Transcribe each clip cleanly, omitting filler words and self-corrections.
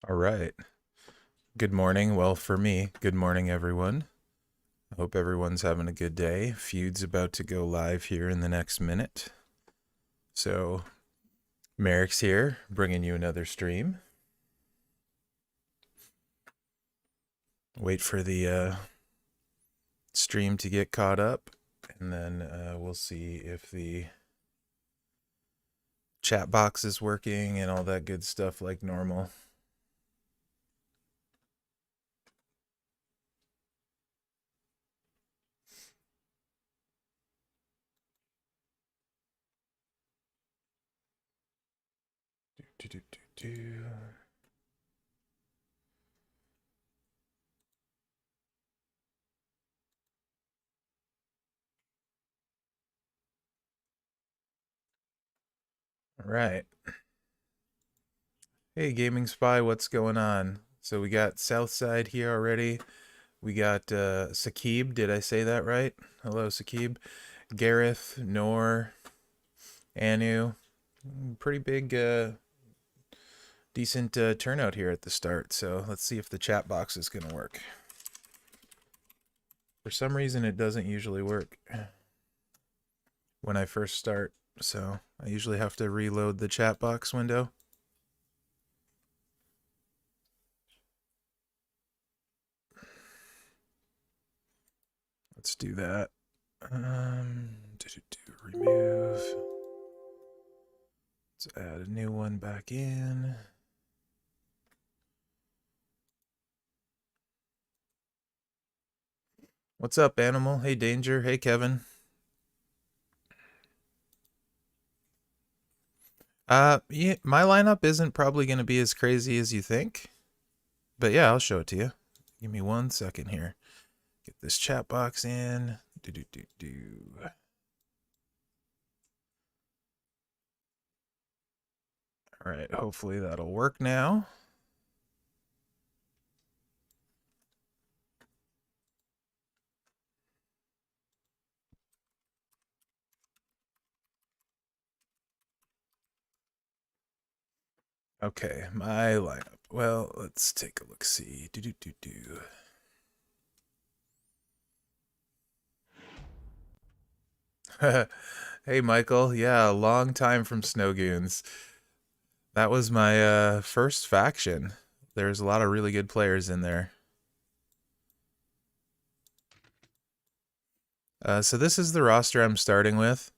All right. Good morning. Well, for me, good morning, everyone. I hope everyone's having a good day. Feud's about to go live here in the next minute. So, Mherex here, bringing you another stream. Wait for the stream to get caught up, and then we'll see if the chat box is working and all that good stuff like normal. Do, do, do, do. All right. Hey, Gaming Spy, what's going on? So we got Southside here already. We got Sakib. Did I say that right? Hello, Sakib. Gareth, Nor, Anu. Pretty big, decent turnout here at the start. So let's see if the chat box is going to work. For some reason, it doesn't usually work when I first start. So I usually have to reload the chat box window. Let's do that. Remove. Let's add a new one back in. What's up, Animal? Hey, Danger. Hey, Kevin. Yeah, my lineup isn't probably going to be as crazy as you think. But yeah, I'll show it to you. Give me 1 second here. Get this chat box in. All right, hopefully that'll work now. Okay, my lineup. Well, let's take a look. See. Hey, Michael. Yeah, a long time from Snow Goons. That was my first faction. There's a lot of really good players in there. So this is the roster I'm starting with.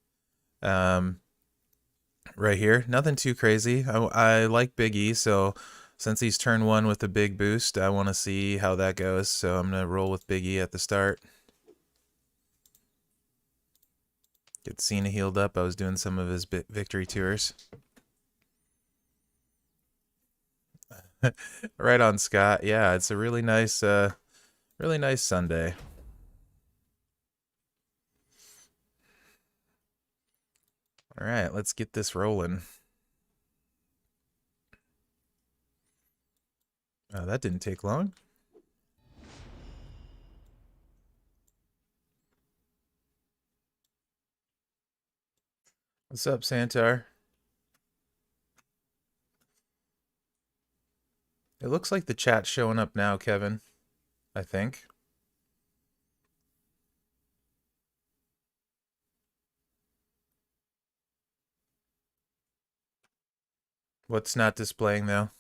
Right here, nothing too crazy. I like Big E, so since he's turn one with a big boost, I want to see how that goes. So I'm gonna roll with Big E at the start. Get Cena healed up. I was doing some of his victory tours. Right on, Scott. Yeah, it's a really nice Sunday. All right, let's get this rolling. Oh, that didn't take long. What's up, Santar? It looks like the chat's showing up now, Kevin. I think. What's not displaying though?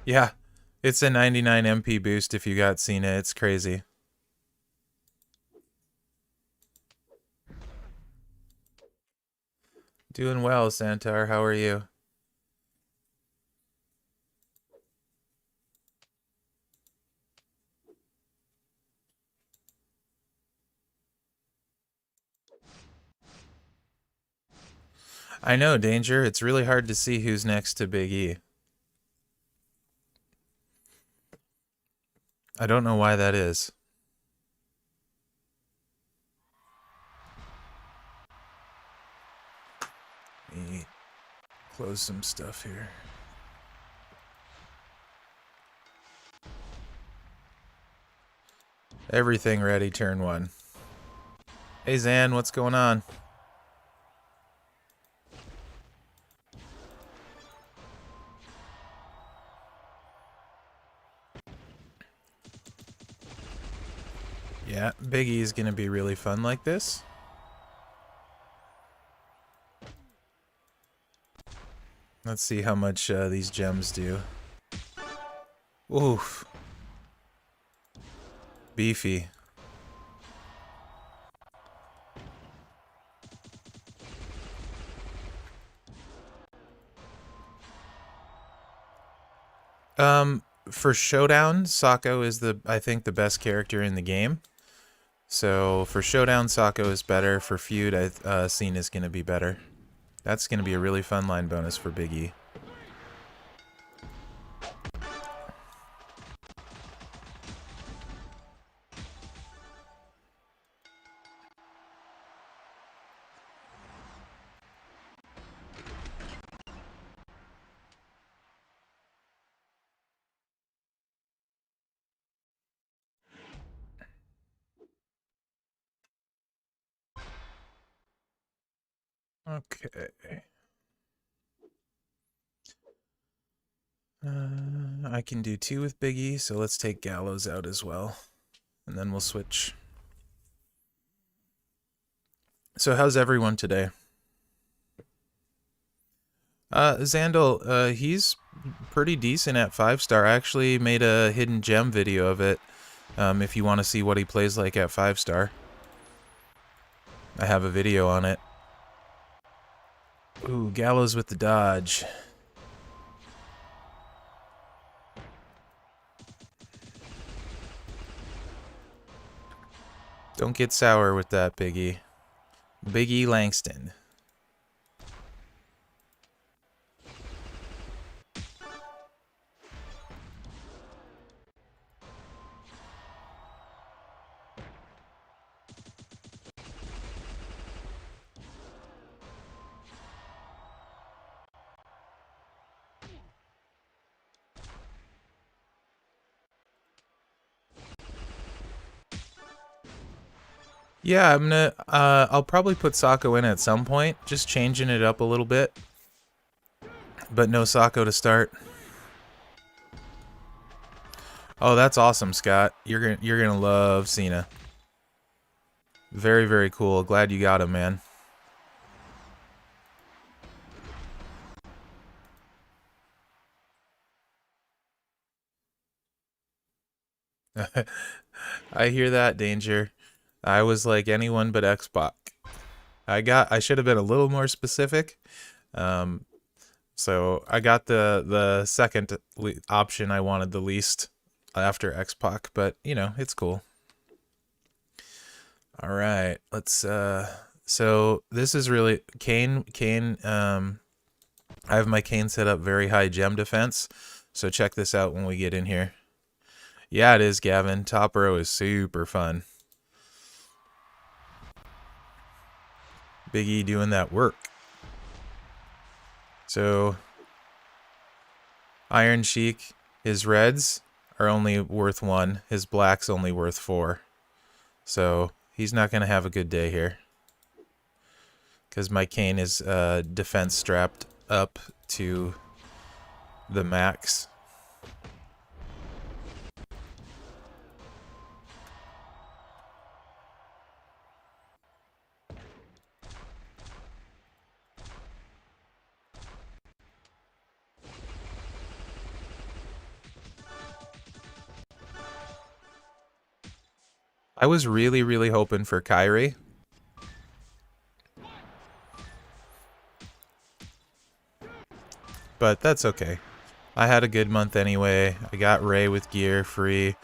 Yeah, it's a 99 MP boost if you got Cena. It's crazy. Doing well, Santar. How are you? I know, Danger. It's really hard to see who's next to Big E. I don't know why that is. Let me close some stuff here. Everything ready, turn one. Hey, Zan, what's going on? Yeah, Big E is going to be really fun like this. Let's see how much these gems do. Oof. Beefy. For Showdown, Sako is I think the best character in the game. So for Showdown, Sako is better. For Feud, Cena is going to be better. That's going to be a really fun line bonus for Big E. Okay. I can do 2 with Big E, so let's take Gallows out as well. And then we'll switch. So how's everyone today? Xandal, he's pretty decent at 5-star. I actually made a hidden gem video of it, if you want to see what he plays like at 5-star. I have a video on it. Ooh, Gallows with the dodge. Don't get sour with that, Biggie. Biggie Langston. Yeah, I'll probably put Sako in at some point, just changing it up a little bit. But no Sako to start. Oh, that's awesome, Scott. You're gonna love Cena. Very, very cool. Glad you got him, man. I hear that, Danger. I was like anyone but Xbox. I should have been a little more specific. So I got the second option I wanted the least after X-Pac, but you know, it's cool. All right, let's so this is really Kane I have my Kane set up very high gem defense. So check this out when we get in here. Yeah, it is, Gavin. Top row is super fun. Big E doing that work. So Iron Sheik, his reds are only worth 1. His black's only worth 4. So he's not going to have a good day here. Because my Kane is defense strapped up to the max. I was really, really hoping for Kyrie. But that's okay. I had a good month anyway. I got Ray with gear free.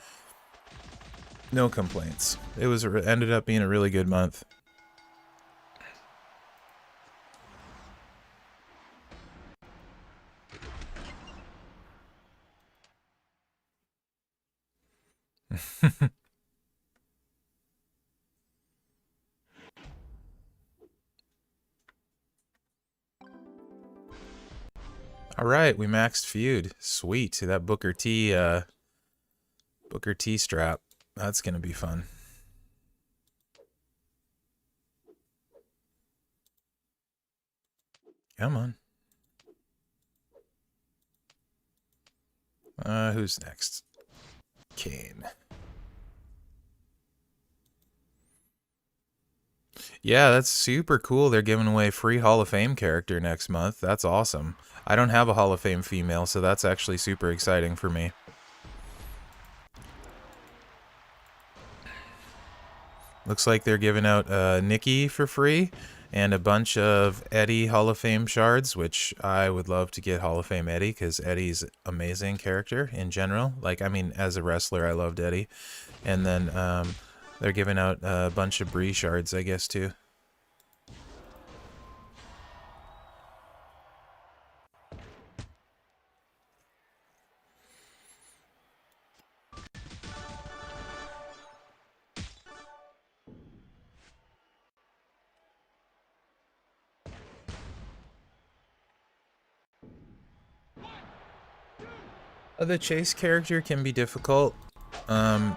No complaints. It ended up being a really good month. All right, we maxed Feud. Sweet. That Booker T strap. That's going to be fun. Come on. Who's next? Kane. Yeah, that's super cool. They're giving away free Hall of Fame character next month. That's awesome. I don't have a Hall of Fame female, so that's actually super exciting for me. Looks like they're giving out Nikki for free and a bunch of Eddie Hall of Fame shards, which I would love to get Hall of Fame Eddie because Eddie's amazing character in general. Like, I mean, as a wrestler, I loved Eddie. And then they're giving out a bunch of Bree shards, I guess, too. The chase character can be difficult. Um,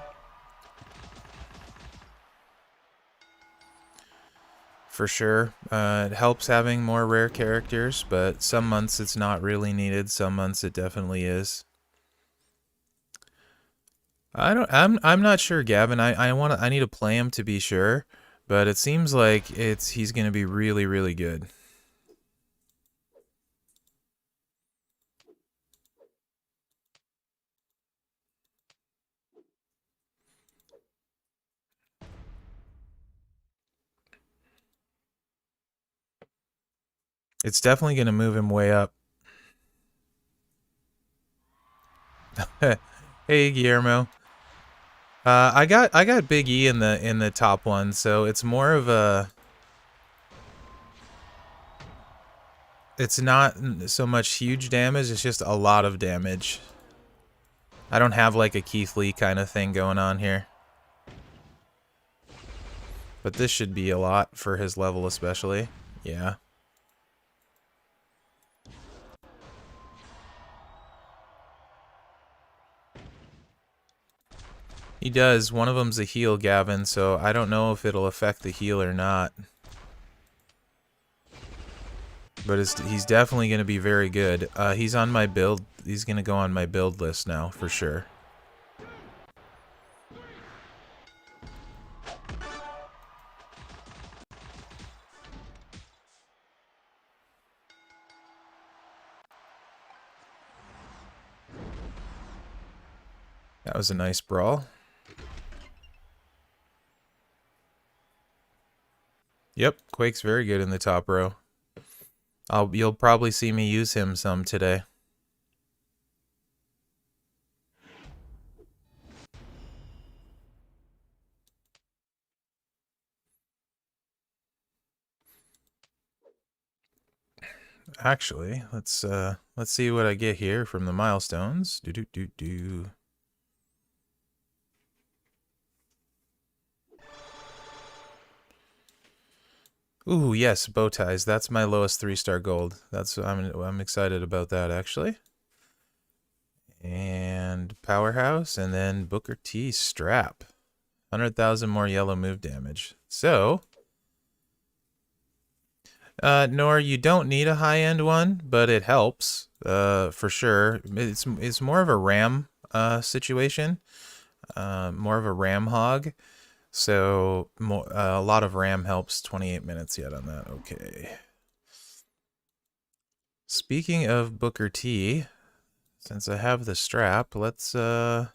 for sure. It helps having more rare characters, but some months it's not really needed. Some months it definitely is. I'm not sure, Gavin. I need to play him to be sure, but it seems like he's going to be really, really good. It's definitely going to move him way up. Hey, Guillermo. I got Big E in the top one, so it's more of a. It's not so much huge damage. It's just a lot of damage. I don't have like a Keith Lee kind of thing going on here. But this should be a lot for his level especially. Yeah. He does. One of them's a heal, Gavin, so I don't know if it'll affect the heal or not. But he's definitely going to be very good. He's on my build. He's going to go on my build list now, for sure. That was a nice brawl. Yep, Quake's very good in the top row. You'll probably see me use him some today. Actually, let's see what I get here from the milestones. Do do do do. Ooh, yes, bow ties. That's my lowest 3-star gold. I'm excited about that actually. And powerhouse, and then Booker T strap. 100,000 more yellow move damage. So, Nor, you don't need a high-end one, but it helps, for sure. It's more of a ram situation, more of a ram hog. So a lot of ram helps. 28 minutes yet on that. Okay. Speaking of Booker T, since I have the strap, let's where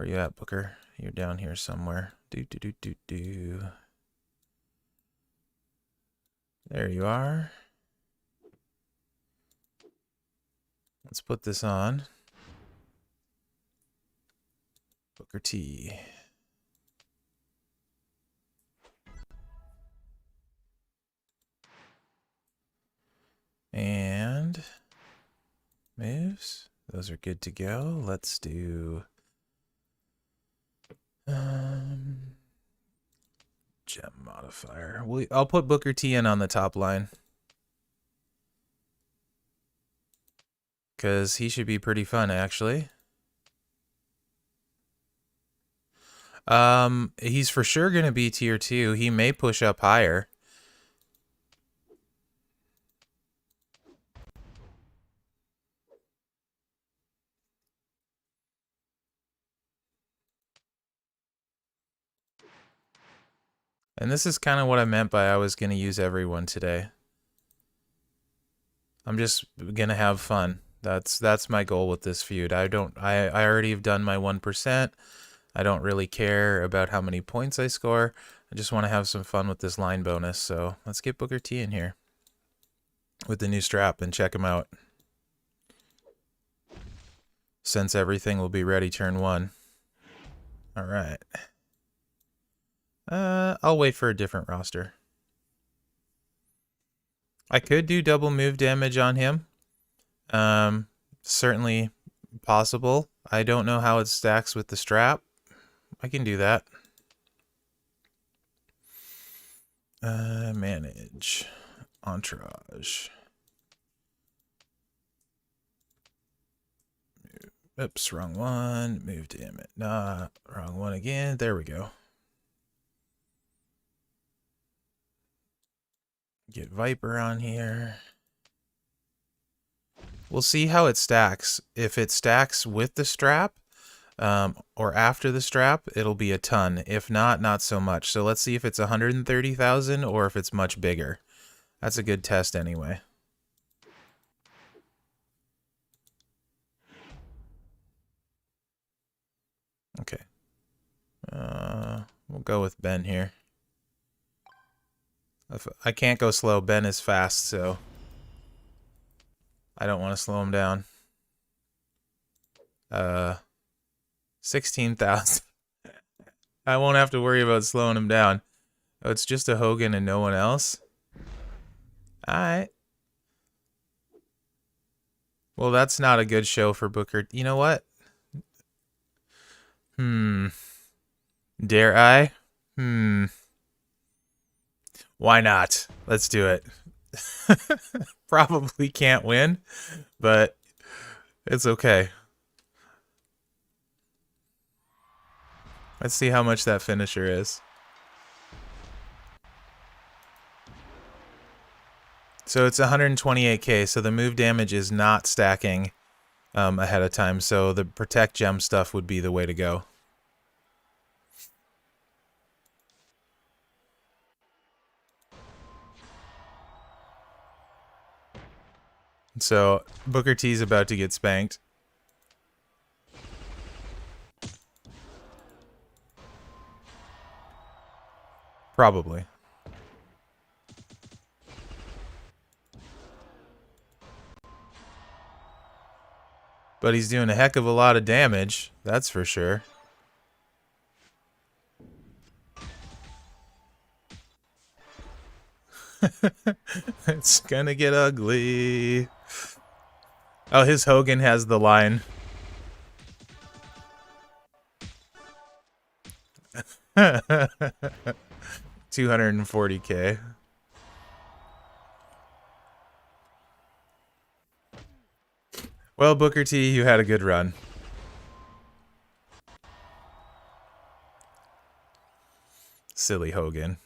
you at, Booker? You're down here somewhere. Do. There you are. Let's put this on. Booker T. And moves. Those are good to go. Let's do gem modifier. I'll put Booker T in on the top line. Because he should be pretty fun, actually. He's for sure going to be tier 2. He may push up higher. And this is kind of what I meant by I was going to use everyone today. I'm just going to have fun. That's my goal with this feud. I already have done my 1%. I don't really care about how many points I score. I just want to have some fun with this line bonus. So let's get Booker T in here with the new strap and check him out. Since everything will be ready turn 1. All right. I'll wait for a different roster. I could do double move damage on him. Certainly possible. I don't know how it stacks with the strap. I can do that. Manage. Entourage. Oops, wrong one. Move damage. Nah, wrong one again. There we go. Get Viper on here. We'll see how it stacks. If it stacks with the strap, or after the strap, it'll be a ton. If not, not so much. So let's see if it's 130,000 or if it's much bigger. That's a good test anyway. Okay. We'll go with Ben here. I can't go slow. Ben is fast, so I don't want to slow him down. 16,000. I won't have to worry about slowing him down. Oh, it's just a Hogan and no one else? Alright. Well, that's not a good show for Booker. You know what? Dare I? Why not? Let's do it. Probably can't win, but it's okay. Let's see how much that finisher is. So it's 128k, so the move damage is not stacking ahead of time, so the protect gem stuff would be the way to go. So Booker T's about to get spanked. Probably. But he's doing a heck of a lot of damage, that's for sure. It's gonna get ugly. Oh, his Hogan has the line. $240k. Well, Booker T, you had a good run. Silly Hogan.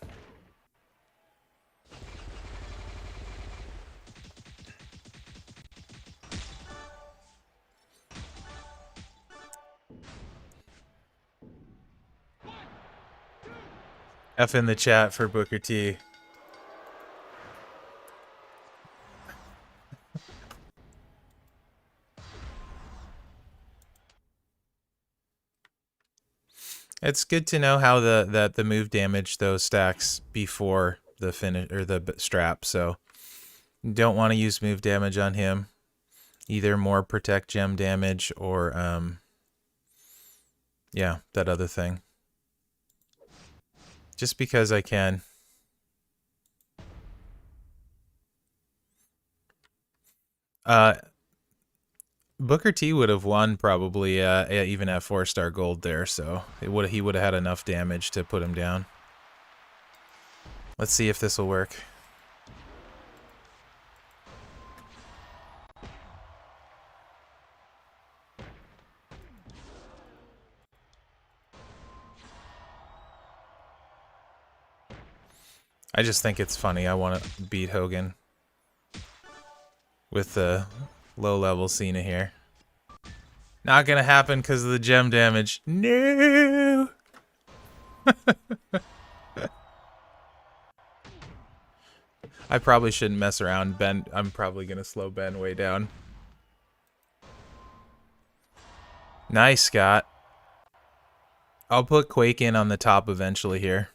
F in the chat for Booker T. It's good to know how the move damage though stacks before the finish or the strap. So don't want to use move damage on him. Either more protect gem damage or yeah, that other thing. Just because I can. Booker T would have won probably even at 4-star gold there, so he would have had enough damage to put him down. Let's see if this will work. I just think it's funny. I want to beat Hogan with the low-level Cena here. Not gonna happen because of the gem damage. No! I probably shouldn't mess around. Ben, I'm probably going to slow Ben way down. Nice, Scott. I'll put Quake in on the top eventually here.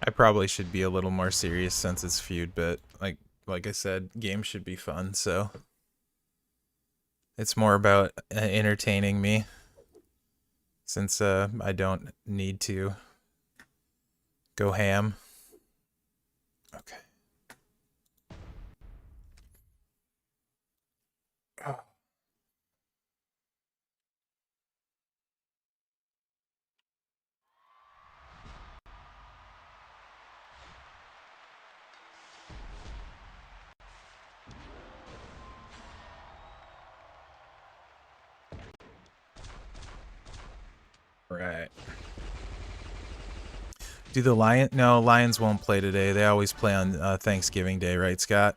I probably should be a little more serious since it's Feud, but like I said, games should be fun, so it's more about entertaining me since I don't need to go ham. Okay. Oh. Right. Do the Lion? No, Lions won't play today. They always play on Thanksgiving Day, right, Scott?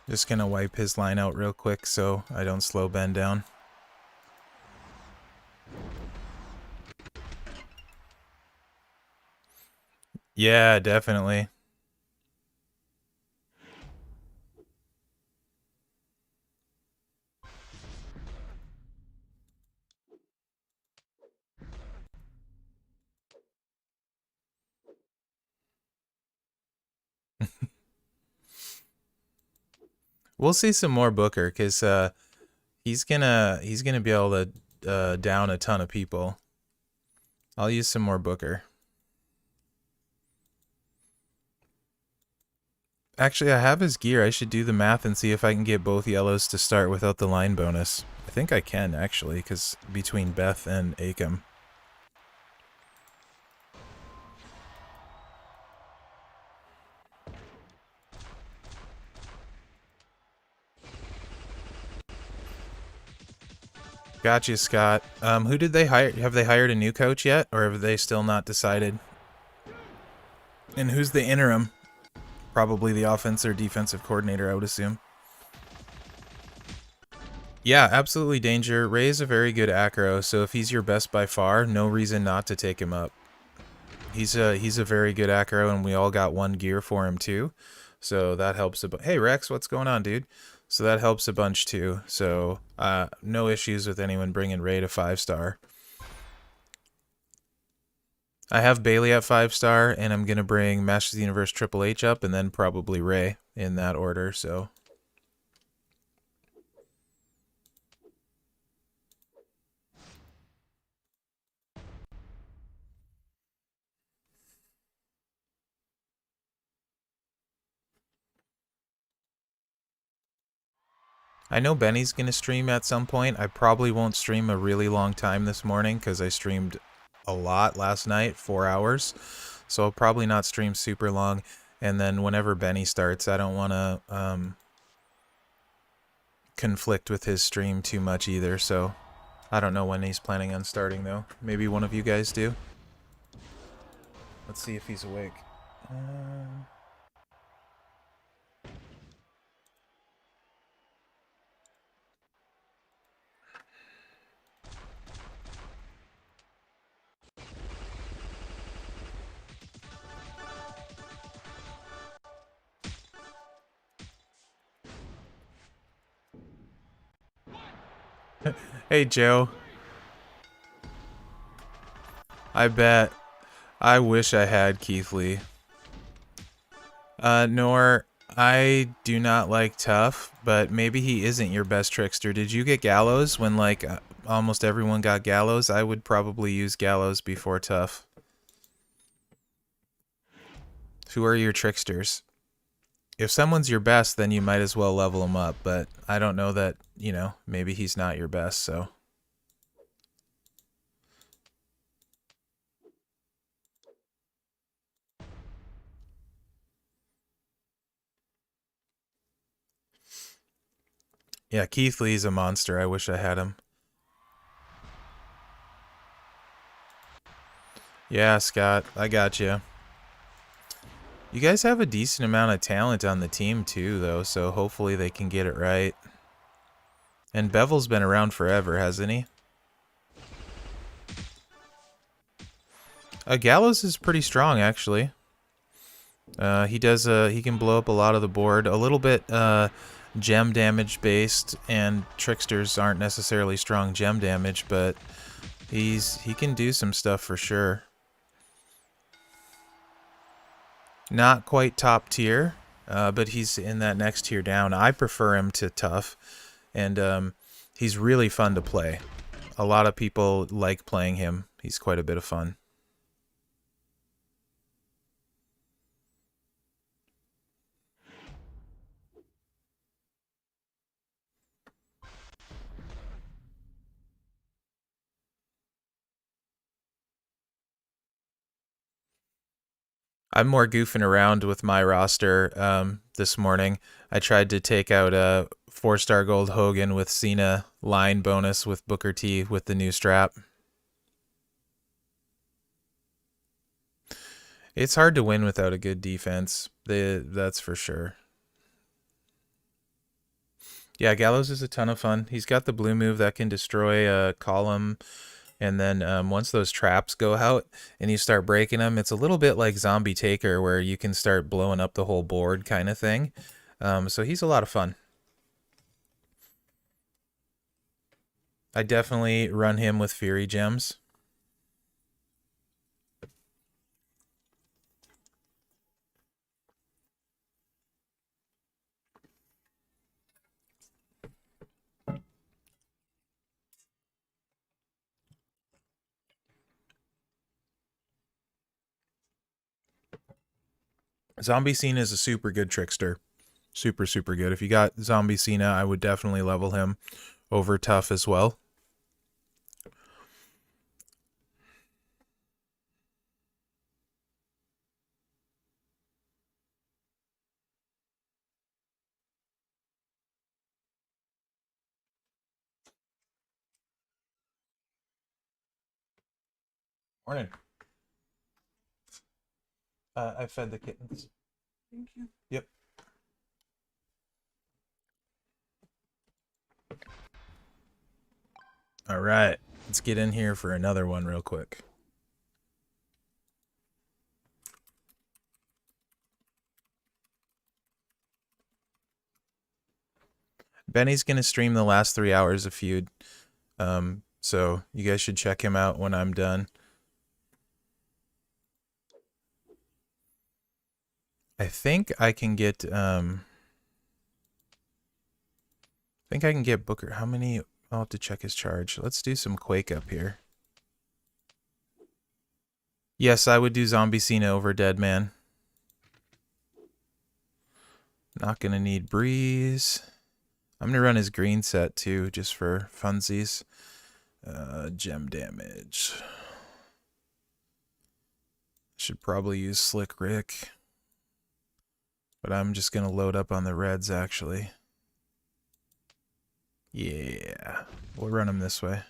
Just gonna wipe his line out real quick so I don't slow Ben down. Yeah, definitely. We'll see some more Booker because he's gonna be able to down a ton of people. I'll use some more Booker. Actually, I have his gear. I should do the math and see if I can get both yellows to start without the line bonus. I think I can, actually, because between Beth and Akam. Gotcha, Scott. Who did they hire? Have they hired a new coach yet, or have they still not decided? And who's the interim? Probably the offense or defensive coordinator, I would assume. Yeah, absolutely danger. Ray is a very good acro, so if he's your best by far, no reason not to take him up. He's a very good acro, and we all got one gear for him too, so that helps a bunch. Hey Rex, what's going on, dude? So that helps a bunch too. So no issues with anyone bringing Ray to 5-star. I have Bailey at 5-star, and I'm gonna bring Masters of the Universe Triple H up, and then probably Ray in that order. So. I know Benny's going to stream at some point. I probably won't stream a really long time this morning because I streamed a lot last night, 4 hours. So I'll probably not stream super long. And then whenever Benny starts, I don't want to conflict with his stream too much either. So I don't know when he's planning on starting, though. Maybe one of you guys do. Let's see if he's awake. Hey, Joe. I bet. I wish I had Keith Lee. Nor, I do not like Tough, but maybe he isn't your best trickster. Did you get Gallows when, like, almost everyone got Gallows? I would probably use Gallows before Tough. Who are your tricksters? If someone's your best, then you might as well level him up, but I don't know that, you know, maybe he's not your best, so. Yeah, Keith Lee's a monster. I wish I had him. Yeah, Scott, I got you. You guys have a decent amount of talent on the team too, though, so hopefully they can get it right. And Bevel's been around forever, hasn't he? Gallows is pretty strong, actually. He does. He can blow up a lot of the board. A little bit gem damage based, and tricksters aren't necessarily strong gem damage, but he can do some stuff for sure. Not quite top tier, but he's in that next tier down. I prefer him to tough, and he's really fun to play. A lot of people like playing him. He's quite a bit of fun. I'm more goofing around with my roster this morning. I tried to take out a 4-star gold Hogan with Cena line bonus with Booker T with the new strap. It's hard to win without a good defense. That's for sure. Yeah, Gallows is a ton of fun. He's got the blue move that can destroy a column. And then once those traps go out and you start breaking them, it's a little bit like Zombie Taker where you can start blowing up the whole board kind of thing. So he's a lot of fun. I definitely run him with Fury Gems. Zombie Cena is a super good trickster. Super, super good. If you got Zombie Cena, I would definitely level him over tough as well. Morning. I fed the kittens. Thank you. Yep. All right. Let's get in here for another one real quick. Benny's going to stream the last 3 hours of Feud. So you guys should check him out when I'm done. I think I can get Booker. How many? I'll have to check his charge. Let's do some Quake up here. Yes, I would do Zombie Cena over Dead Man. Not gonna need Breeze. I'm gonna run his green set too, just for funsies. Gem damage. Should probably use Slick Rick. But I'm just gonna load up on the reds actually. Yeah. We'll run him this way.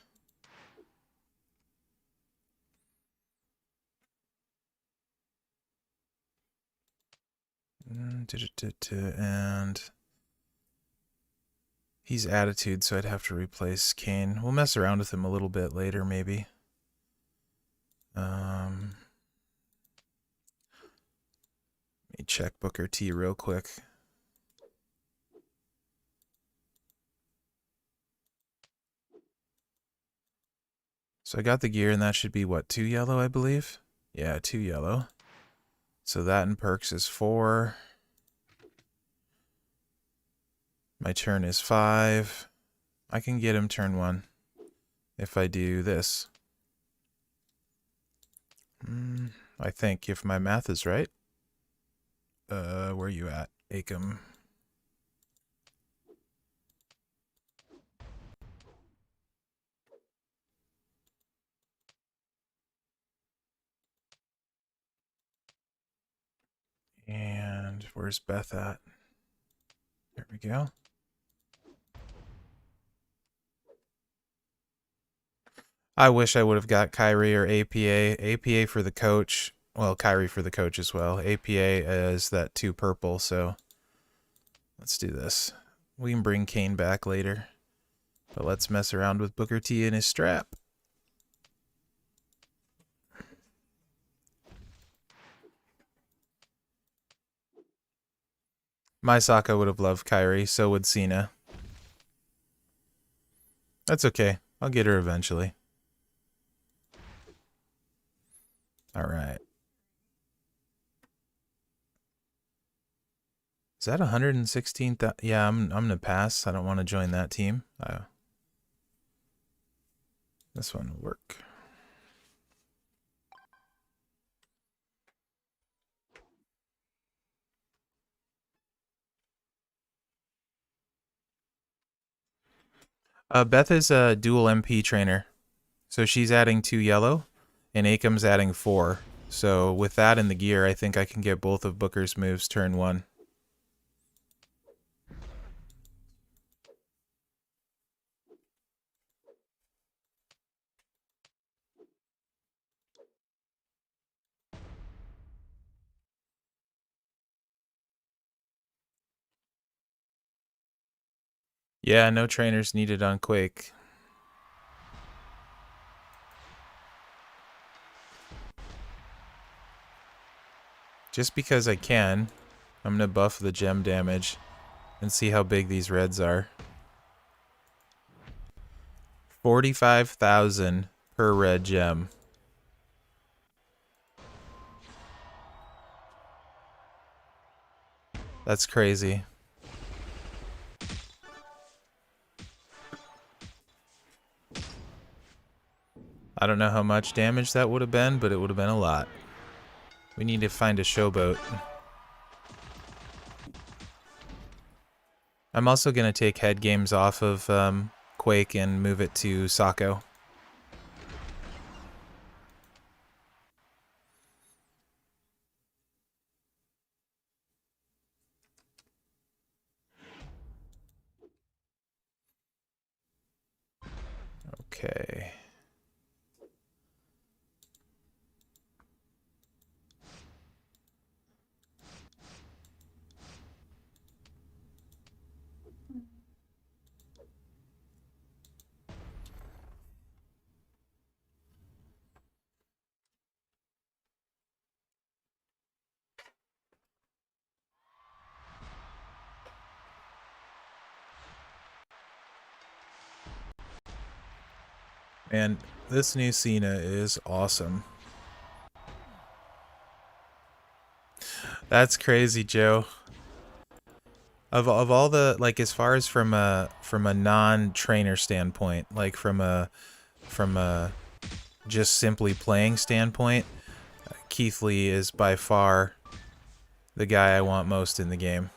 And he's attitude, so I'd have to replace Kane. We'll mess around with him a little bit later, maybe. Let me check Booker T real quick. So I got the gear, and that should be, what, 2 yellow, I believe? Yeah, 2 yellow. So that in perks is 4. My turn is 5. I can get him turn 1 if I do this. I think, if my math is right. Where you at, Acom? And where's Beth at? There we go. I wish I would have got Kyrie or APA. APA for the coach. Well, Kyrie for the coach as well. APA is that 2 purple, so let's do this. We can bring Kane back later. But let's mess around with Booker T and his strap. My Sokka would have loved Kyrie, so would Cena. That's okay. I'll get her eventually. Alright. Is that 116,000? Yeah, I'm gonna pass. I don't want to join that team. This one will work. Beth is a dual MP trainer. So she's adding 2 yellow, and Akam's adding 4. So with that in the gear, I think I can get both of Booker's moves turn 1. Yeah, no trainers needed on Quake. Just because I can, I'm going to buff the gem damage and see how big these reds are. 45,000 per red gem. That's crazy. I don't know how much damage that would have been, but it would have been a lot. We need to find a showboat. I'm also going to take head games off of Quake and move it to Sako. Okay. And this new Cena is awesome. That's crazy, Joe. Of all the, like, as far as from a non-trainer standpoint, like from a just simply playing standpoint, Keith Lee is by far the guy I want most in the game.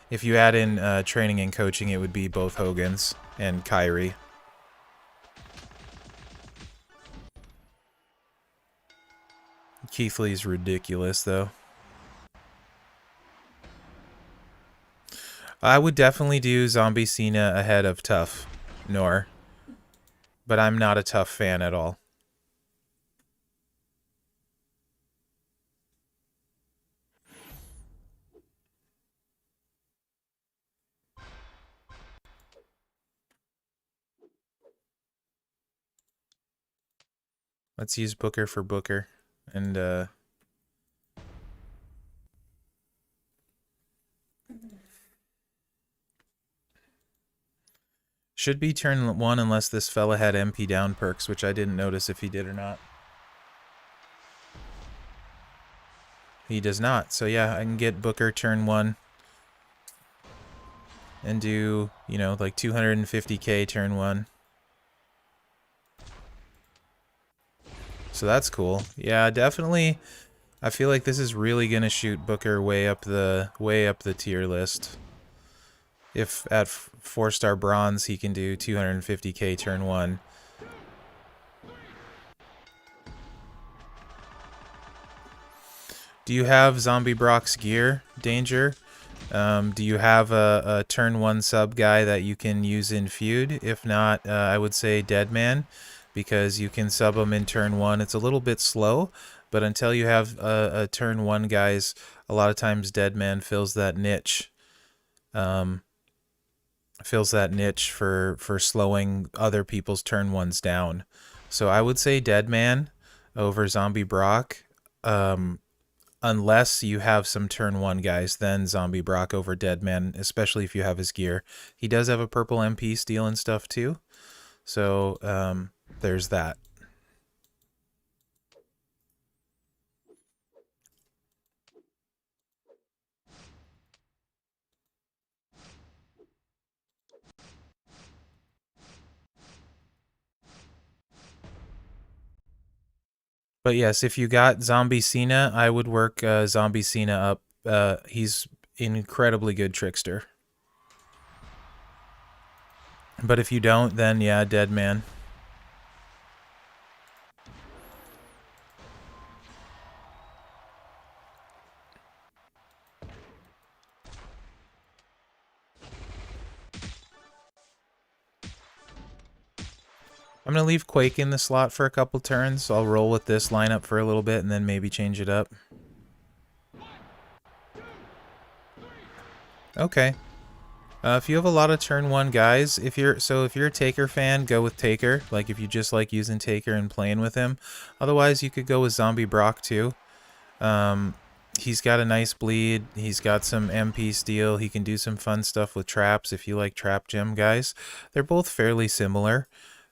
If you add in training and coaching, it would be both Hogan's and Kyrie. Keith Lee's ridiculous, though. I would definitely do Zombie Cena ahead of Tough Nor, but I'm not a Tough fan at all. Let's use Booker for Booker, and should be turn 1 unless this fella had MP down perks, which I didn't notice if he did or not. He does not. So yeah, I can get Booker turn 1 and do, you know, like 250k turn 1. So that's cool. Yeah, definitely. I feel like this is really gonna shoot Booker way up the tier list. If at 4-star bronze he can do 250k turn 1. Do you have Zombie Brock's gear, Danger? Do you have a turn 1 sub guy that you can use in Feud? If not, I would say Deadman, because you can sub him in turn 1. It's a little bit slow, but until you have a turn 1 guys, a lot of times Deadman fills that niche. For slowing other people's turn 1s down. So I would say Deadman over Zombie Brock. Unless you have some turn 1 guys, then Zombie Brock over Deadman, especially if you have his gear. He does have a purple MP steal and stuff too. So there's that. But yes, if you got Zombie Cena, I would work Zombie Cena up. He's an incredibly good trickster. But if you don't, then yeah, Deadman. I'm going to leave Quake in the slot for a couple turns. I'll roll with this lineup for a little bit and then maybe change it up. Okay. If you have a lot of turn 1 guys, if you're a Taker fan, go with Taker. Like if you just like using Taker and playing with him. Otherwise, you could go with Zombie Brock too. He's got a nice bleed. He's got some MP steal. He can do some fun stuff with traps if you like trap gem guys. They're both fairly similar.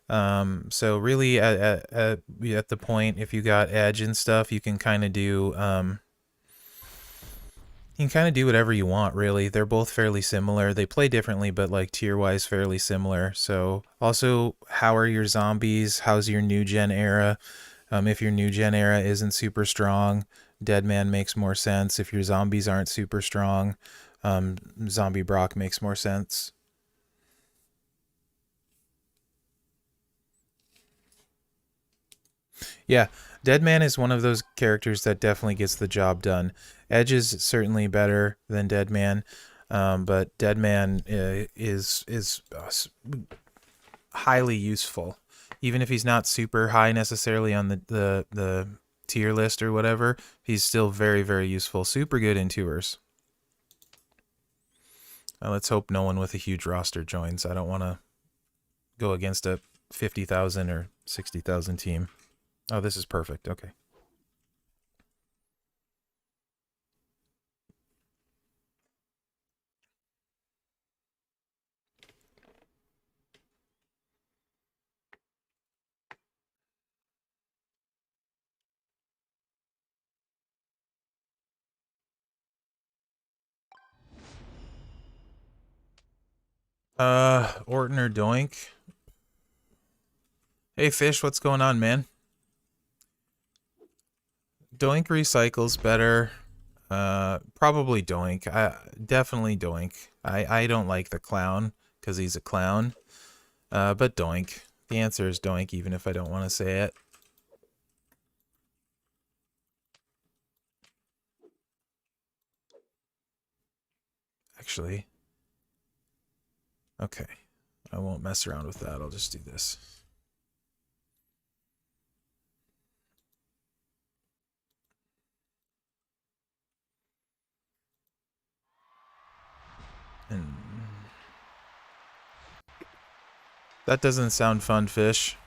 So really at the point, if you got edge and stuff, you can kind of do whatever you want, really. They're both fairly similar. They play differently, but like tier-wise fairly similar. So also, how are your zombies? How's your new gen era? If your new gen era isn't super strong, Deadman makes more sense. If your zombies aren't super strong, Zombie Brock makes more sense. Yeah, Deadman is one of those characters that definitely gets the job done. Edge is certainly better than Deadman, but Deadman is highly useful. Even if he's not super high necessarily on the tier list or whatever, he's still very, very useful. Super good in tours. Let's hope no one with a huge roster joins. I don't want to go against a 50,000 or 60,000 team. Oh, this is perfect. Okay. Orton or Doink? Hey, Fish, what's going on, man? Doink recycles better. Probably Doink. Definitely Doink. I don't like the clown because he's a clown. But Doink. The answer is Doink, even if I don't want to say it. Actually. Okay. I won't mess around with that. I'll just do this. And that doesn't sound fun, Fish.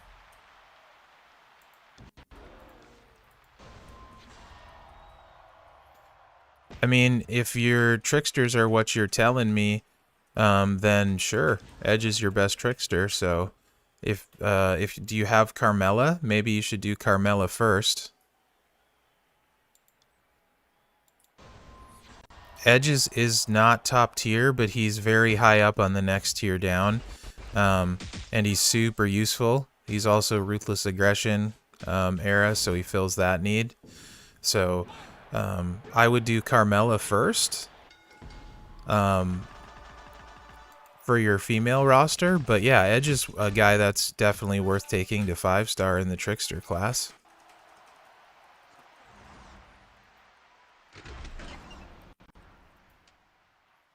I mean, if your tricksters are what you're telling me, then sure, Edge is your best trickster. So, if do you have Carmella? Maybe you should do Carmella first. Edge is not top tier, but he's very high up on the next tier down, and he's super useful. He's also Ruthless Aggression era, so he fills that need. So, I would do Carmella first. For your female roster, but yeah, Edge is a guy that's definitely worth taking to 5-star in the Trickster class.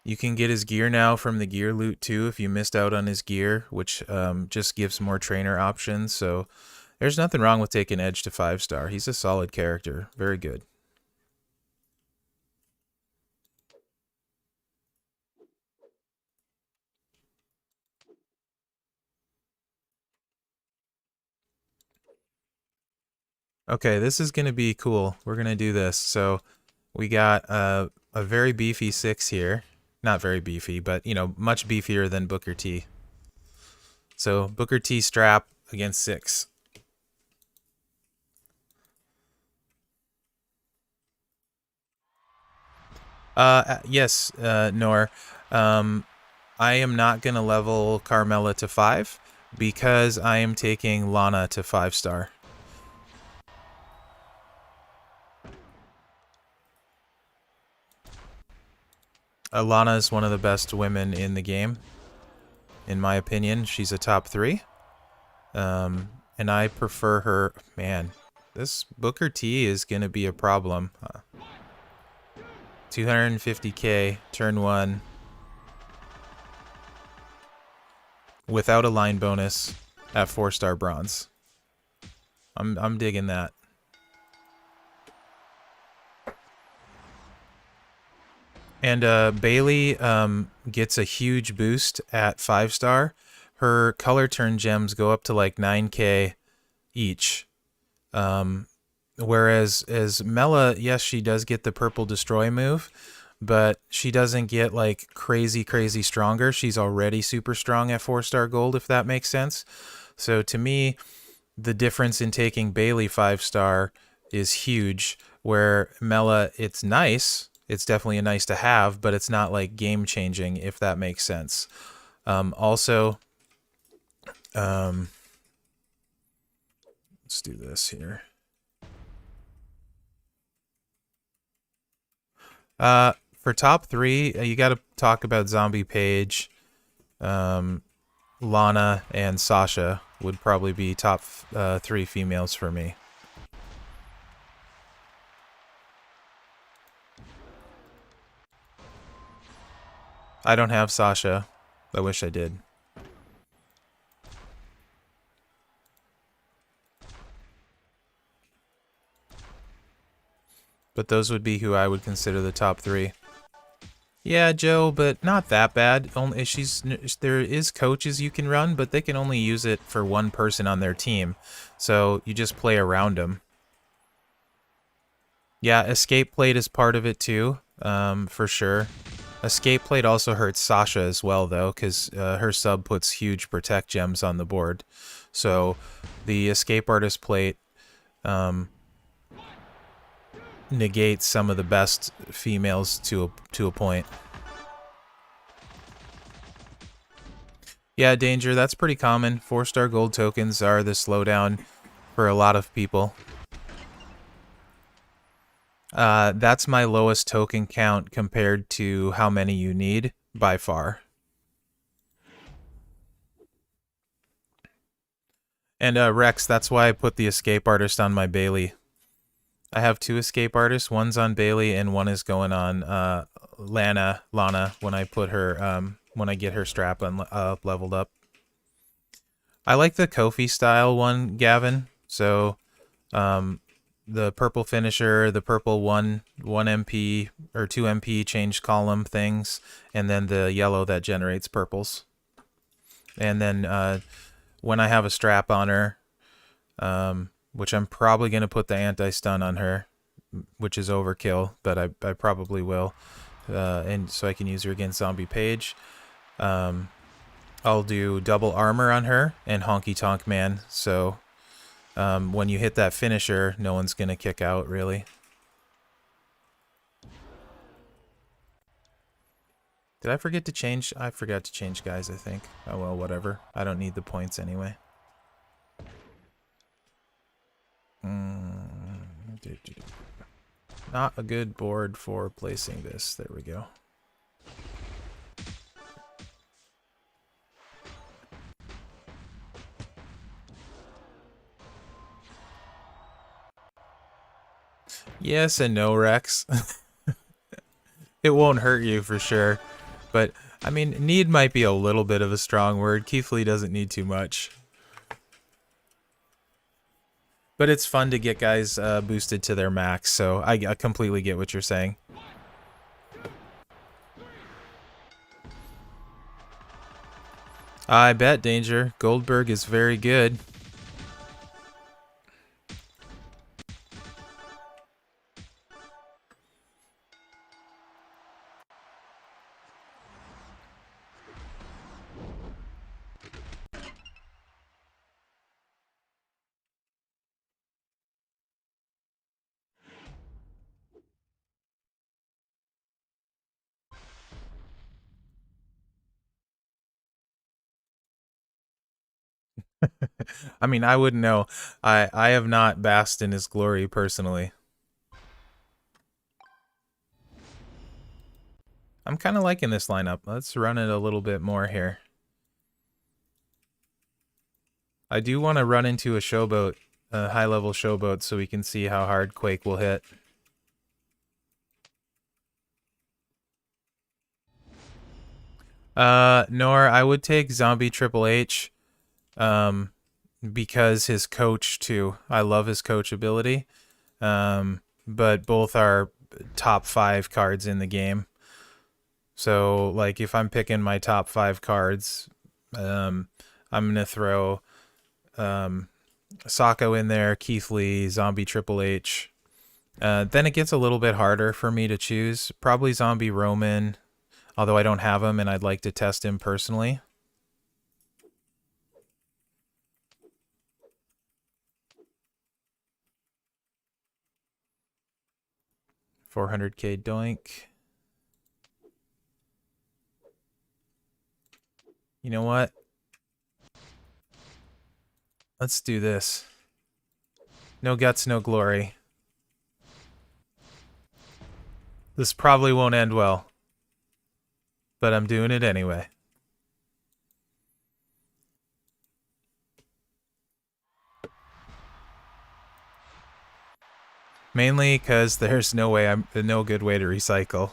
You can get his gear now from the gear loot too if you missed out on his gear, which just gives more trainer options. So there's nothing wrong with taking Edge to 5-star. He's a solid character. Very good. Okay, this is going to be cool. We're going to do this. So we got a very beefy 6 here. Not very beefy, but, you know, much beefier than Booker T. So Booker T strap against 6. Yes, Nor. I am not going to level Carmella to 5 because I am taking Lana to 5-star. Lana is one of the best women in the game. In my opinion, she's a top 3. And I prefer her. Man, this Booker T is going to be a problem. 250k, turn 1. Without a line bonus at 4-star bronze. I'm digging that. And Bailey gets a huge boost at 5-star. Her color turn gems go up to like 9k each. Whereas Mela, yes, she does get the purple destroy move, but she doesn't get like crazy stronger. She's already super strong at 4-star gold, if that makes sense. So to me, the difference in taking Bailey 5-star is huge, where Mela, it's nice. It's definitely a nice to have, but it's not like game changing, if that makes sense. Also, let's do this here. For top 3, you got to talk about Zombie Page, Lana, and Sasha would probably be top 3 females for me. I don't have Sasha. I wish I did. But those would be who I would consider the top 3. Yeah, Joe, but not that bad. Only there is coaches you can run, but they can only use it for one person on their team. So you just play around them. Yeah, escape plate is part of it too, for sure. Escape plate also hurts Sasha as well, though, because her sub puts huge protect gems on the board. So the escape artist plate negates some of the best females to a point. Yeah, Danger, that's pretty common. 4-star gold tokens are the slowdown for a lot of people. That's my lowest token count compared to how many you need, by far. And Rex, that's why I put the escape artist on my Bailey. I have 2 escape artists. One's on Bailey, and one is going on Lana when I put her when I get her strap leveled up. I like the Kofi style one, Gavin. So the purple finisher, the purple 1 MP or 2 MP change column things, and then the yellow that generates purples. And then when I have a strap on her, which I'm probably going to put the anti-stun on her, which is overkill, but I probably will. And so I can use her against Zombie Page. I'll do double armor on her and Honky Tonk Man. So when you hit that finisher, no one's going to kick out, really. Did I forget to change? I forgot to change guys, I think. Oh, well, whatever. I don't need the points anyway. Not a good board for placing this. There we go. Yes and no, Rex. It won't hurt you for sure. But, I mean, need might be a little bit of a strong word. Keith Lee doesn't need too much. But it's fun to get guys boosted to their max, so I completely get what you're saying. I bet, Danger. Goldberg is very good. I mean, I wouldn't know. I have not basked in his glory personally. I'm kind of liking this lineup. Let's run it a little bit more here. I do want to run into a showboat, a high-level showboat, so we can see how hard Quake will hit. Nor I would take Zombie Triple H, because his coach too. I love his coach ability, but both are top 5 cards in the game. So, like, if I'm picking my top 5 cards, I'm gonna throw Sacco in there, Keith Lee, Zombie Triple H. Then it gets a little bit harder for me to choose. Probably Zombie Roman, although I don't have him and I'd like to test him personally. $400K doink. You know what? Let's do this. No guts, no glory. This probably won't end well, but I'm doing it anyway. Mainly because there's no good way to recycle.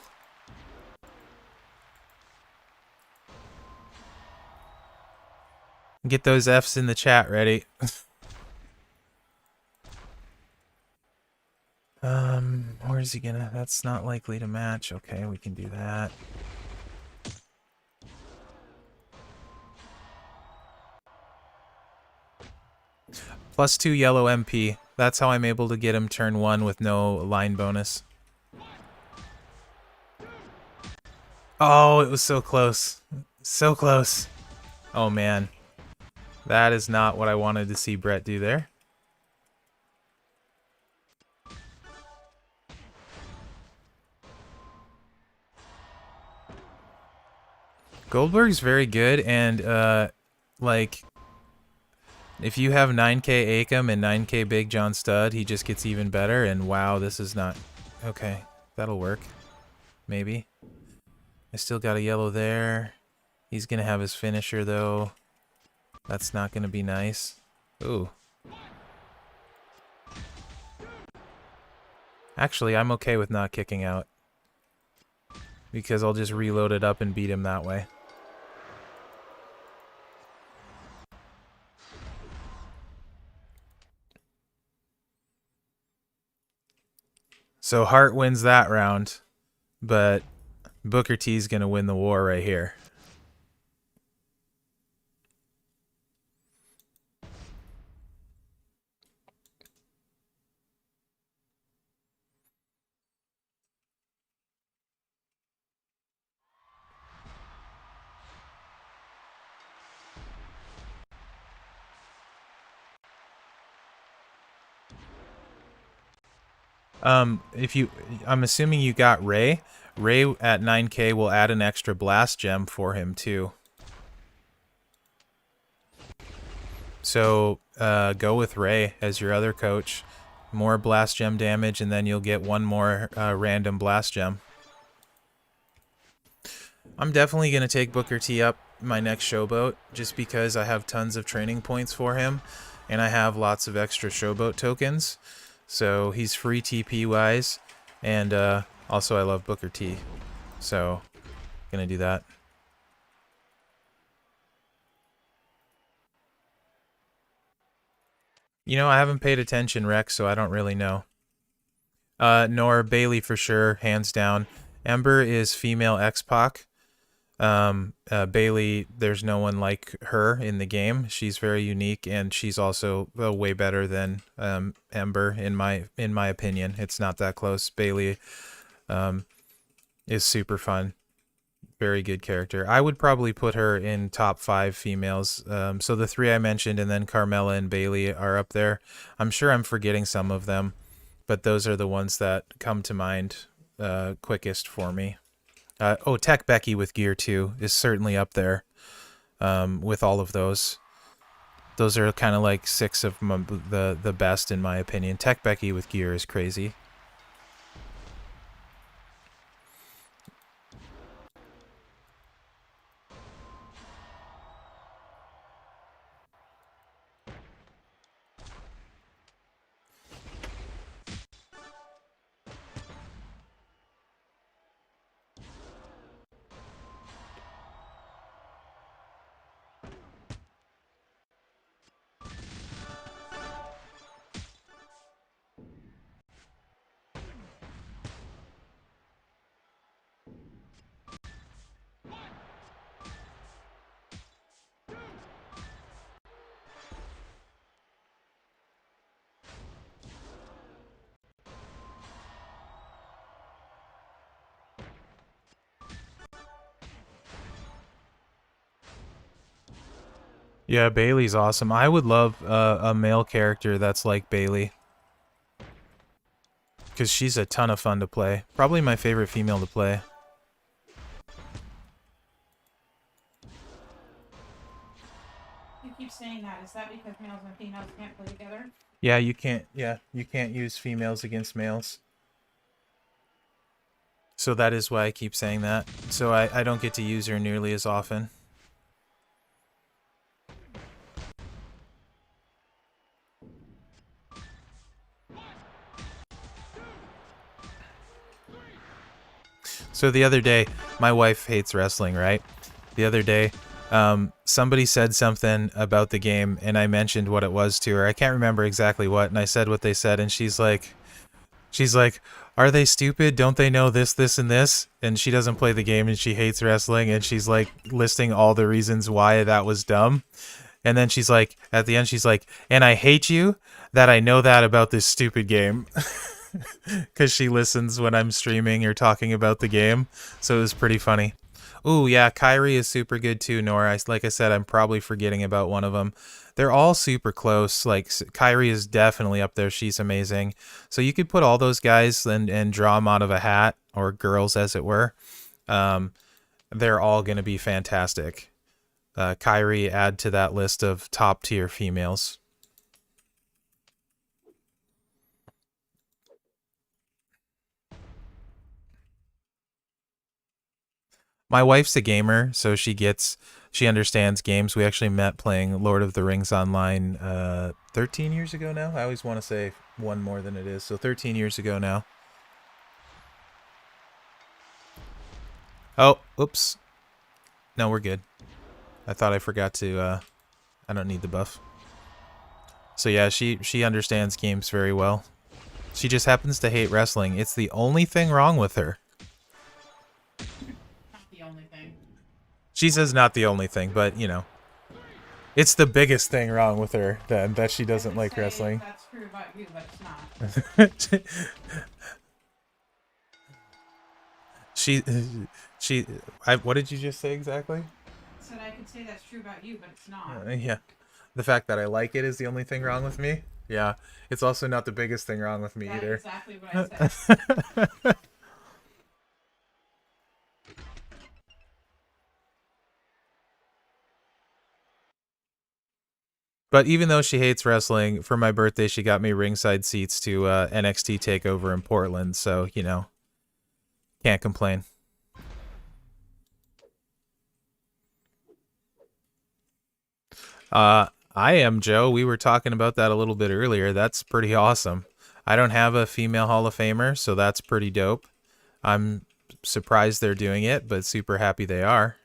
Get those Fs in the chat ready. Where's he gonna? That's not likely to match. Okay, we can do that. +2 yellow MP. That's how I'm able to get him turn 1 with no line bonus. Oh, it was so close. So close. Oh, man. That is not what I wanted to see Brett do there. Goldberg's very good, and, like, if you have 9K Akam and 9K Big John Studd, he just gets even better, and wow, this is not... Okay, that'll work. Maybe. I still got a yellow there. He's gonna have his finisher, though. That's not gonna be nice. Ooh. Actually, I'm okay with not kicking out, because I'll just reload it up and beat him that way. So Hart wins that round, but Booker T's gonna win the war right here. I'm assuming you got Ray. Ray at 9K will add an extra blast gem for him too. So go with Ray as your other coach. More blast gem damage, and then you'll get one more random blast gem. I'm definitely going to take Booker T up my next showboat, just because I have tons of training points for him, and I have lots of extra showboat tokens. So he's free TP-wise, and also I love Booker T. So Gonna do that. You know, I haven't paid attention, Rex, so I don't really know. Nor Bailey for sure, hands down. Ember is female X-Pac. Bailey, there's no one like her in the game. She's very unique, and she's also way better than Ember in my opinion. It's not that close. Bailey is super fun. Very good character. I would probably put her in top 5 females. So the 3 I mentioned, and then Carmella and Bailey are up there. I'm sure I'm forgetting some of them, but those are the ones that come to mind quickest for me. Tech Becky with gear 2 is certainly up there with all of those. Those are kind of like 6 of the best in my opinion. Tech Becky with gear is crazy. Yeah, Bailey's awesome. I would love a male character that's like Bailey. Because she's a ton of fun to play. Probably my favorite female to play. You keep saying that. Is that because males and females can't play together? Yeah, you can't use females against males. So that is why I keep saying that. So I don't get to use her nearly as often. So the other day, my wife hates wrestling, right? The other day, somebody said something about the game, and I mentioned what it was to her. I can't remember exactly what, and I said what they said, and she's like, are they stupid? Don't they know this, this, and this? And she doesn't play the game, and she hates wrestling, and she's like listing all the reasons why that was dumb. And then she's like, at the end, she's like, and I hate you that I know that about this stupid game. Because she listens when I'm streaming or talking about the game. So it was pretty funny. Ooh, yeah, Kyrie is super good too, Nora. Like I said, I'm probably forgetting about one of them. They're all super close. Like, Kyrie is definitely up there. She's amazing. So you could put all those guys and draw them out of a hat, or girls, as it were. They're all going to be fantastic. Kyrie, add to that list of top-tier females. My wife's a gamer, so she understands games. We actually met playing Lord of the Rings online 13 years ago now. I always want to say one more than it is, so 13 years ago now. Oh, oops. No, we're good. I thought I forgot to, I don't need the buff. So yeah, she understands games very well. She just happens to hate wrestling. It's the only thing wrong with her. She says not the only thing, but, you know. It's the biggest thing wrong with her, then, that she doesn't like wrestling. That's true about you, but it's not. What did you just say exactly? I said I could say that's true about you, but it's not. Yeah. The fact that I like it is the only thing wrong with me? Yeah. It's also not the biggest thing wrong with me either. Exactly what I said. But even though she hates wrestling, for my birthday, she got me ringside seats to NXT TakeOver in Portland. So, you know, can't complain. I am, Joe. We were talking about that a little bit earlier. That's pretty awesome. I don't have a female Hall of Famer, so that's pretty dope. I'm surprised they're doing it, but super happy they are.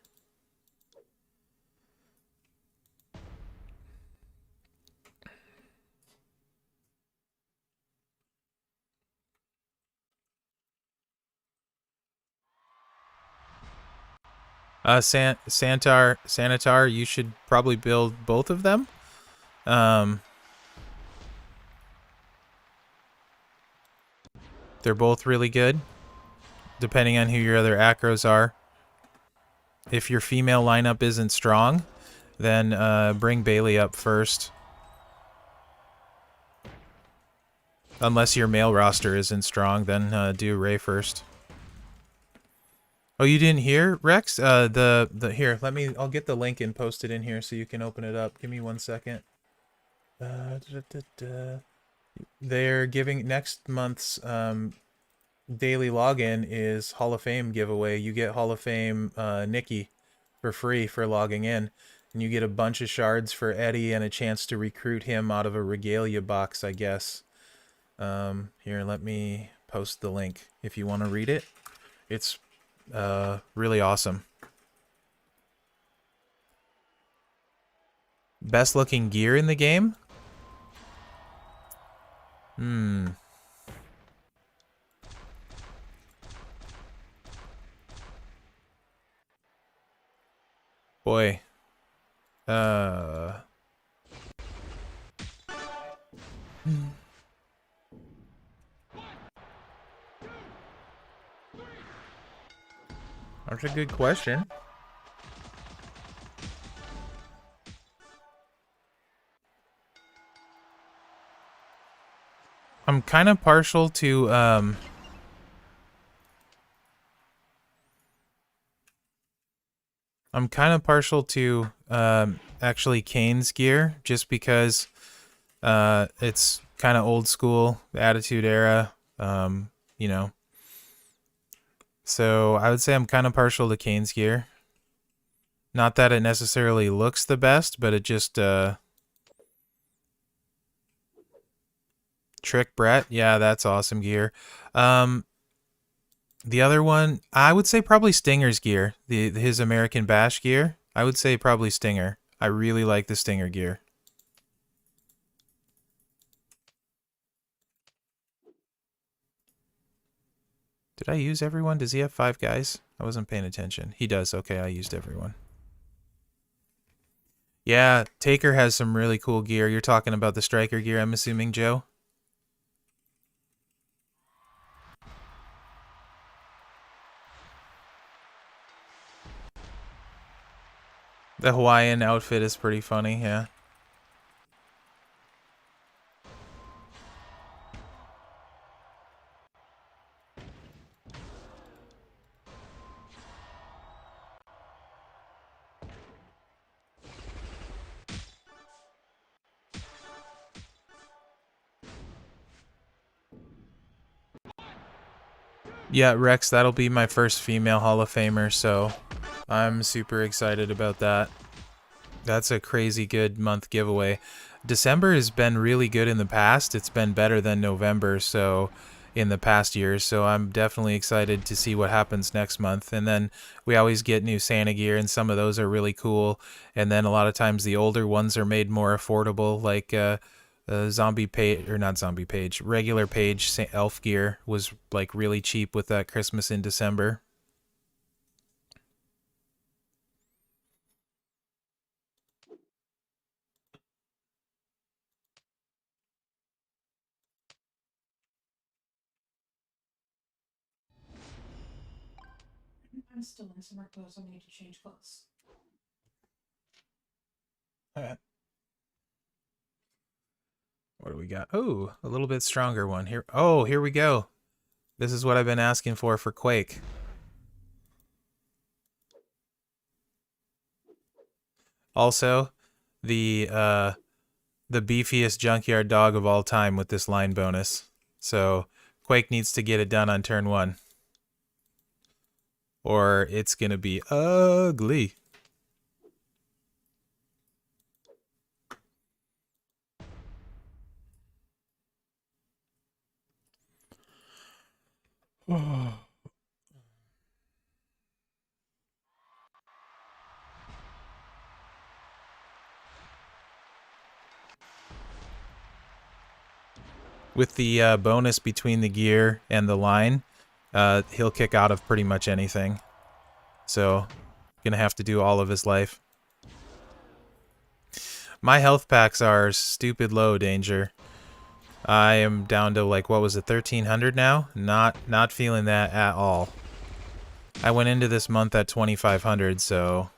Sanitar, you should probably build both of them. They're both really good, depending on who your other acros are. If your female lineup isn't strong, then bring Bailey up first. Unless your male roster isn't strong, then do Ray first. Oh, you didn't hear, Rex? Here, I'll get the link and post it in here so you can open it up. Give me 1 second. They're giving next month's daily login is Hall of Fame giveaway. You get Hall of Fame Nikki for free for logging in. And you get a bunch of shards for Eddie and a chance to recruit him out of a regalia box, I guess. Here, let me post the link if you want to read it. It's really awesome. Best looking gear in the game? Boy. That's a good question. I'm kind of partial to actually Kane's gear, just because it's kind of old school, Attitude Era, you know. So I would say I'm kind of partial to Kane's gear. Not that it necessarily looks the best, but it just Trick Brett, yeah, that's awesome gear. The other one, I would say probably Stinger's gear, his American Bash gear. I would say probably Stinger. I really like the Stinger gear. Did I use everyone? Does he have 5 guys? I wasn't paying attention. He does. Okay, I used everyone. Yeah, Taker has some really cool gear. You're talking about the Striker gear, I'm assuming, Joe? The Hawaiian outfit is pretty funny, yeah. Yeah, Rex, that'll be my first female Hall of Famer, so I'm super excited about that. That's a crazy good month giveaway. December has been really good in the past. It's been better than November, so in the past years. So I'm definitely excited to see what happens next month. And then we always get new Santa gear, and some of those are really cool. And then a lot of times the older ones are made more affordable, like Zombie Page, or not Zombie Page, regular Page elf gear was like really cheap with that Christmas in December. I'm still in summer clothes. I need to change clothes. What do we got? Oh, a little bit stronger one here. Oh, here we go. This is what I've been asking for Quake. Also, the beefiest junkyard dog of all time with this line bonus. So Quake needs to get it done on turn 1. Or it's gonna be ugly. With the bonus between the gear and the line, he'll kick out of pretty much anything. So, gonna have to do all of his life. My health packs are stupid low, Danger. I am down to like, what was it, 1,300 now? Not feeling that at all. I went into this month at 2,500, so...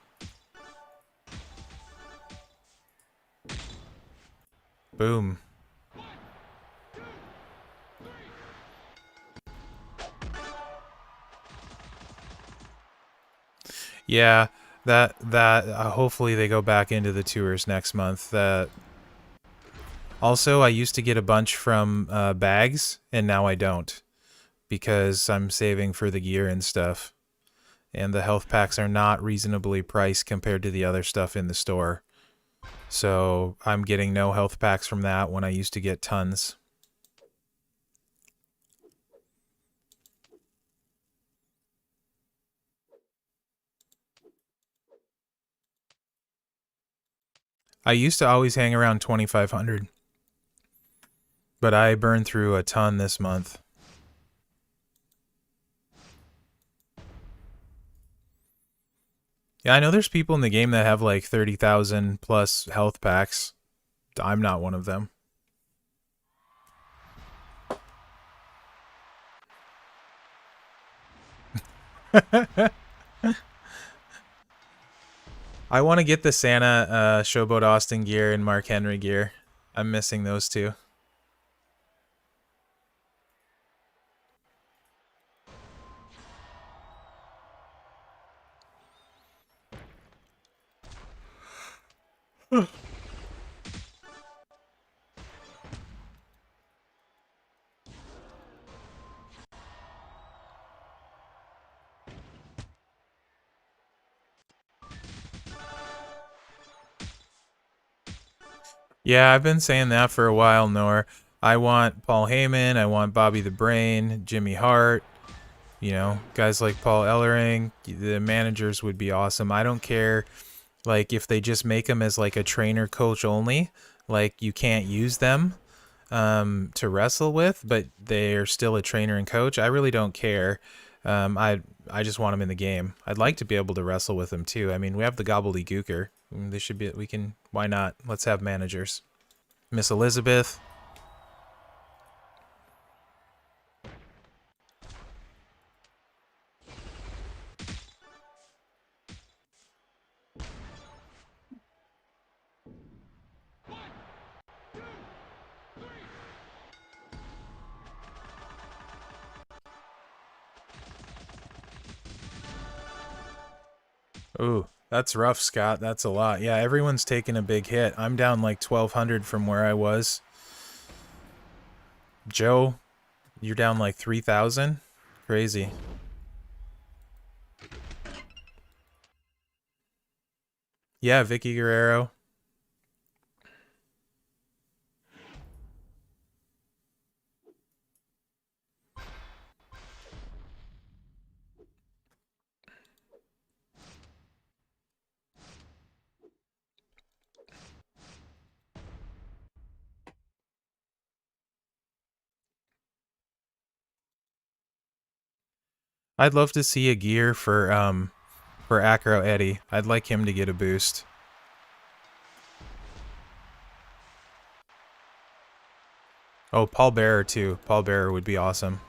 Boom. Yeah, that hopefully they go back into the tours next month. That also, I used to get a bunch from bags, and now I don't because I'm saving for the gear and stuff. And the health packs are not reasonably priced compared to the other stuff in the store. So I'm getting no health packs from that when I used to get tons. I used to always hang around 2,500, but I burned through a ton this month. Yeah, I know there's people in the game that have like 30,000 plus health packs. I'm not one of them. I want to get the Santa Showboat Austin gear and Mark Henry gear. I'm missing those two. Yeah, I've been saying that for a while, Nor. I want Paul Heyman, I want Bobby the Brain, Jimmy Hart, you know, guys like Paul Ellering. The managers would be awesome. I don't care, like, if they just make them as, like, a trainer coach only. Like, you can't use them to wrestle with, but they're still a trainer and coach. I really don't care. I just want them in the game. I'd like to be able to wrestle with them, too. I mean, we have the gobbledygooker. They should be, we can, why not? Let's have managers. Miss Elizabeth. Ooh, that's rough, Scott. That's a lot. Yeah, everyone's taking a big hit. I'm down like 1,200 from where I was. Joe, you're down like 3,000? Crazy. Yeah, Vicky Guerrero. I'd love to see a gear for Acro Eddie. I'd like him to get a boost. Oh, Paul Bearer too. Paul Bearer would be awesome.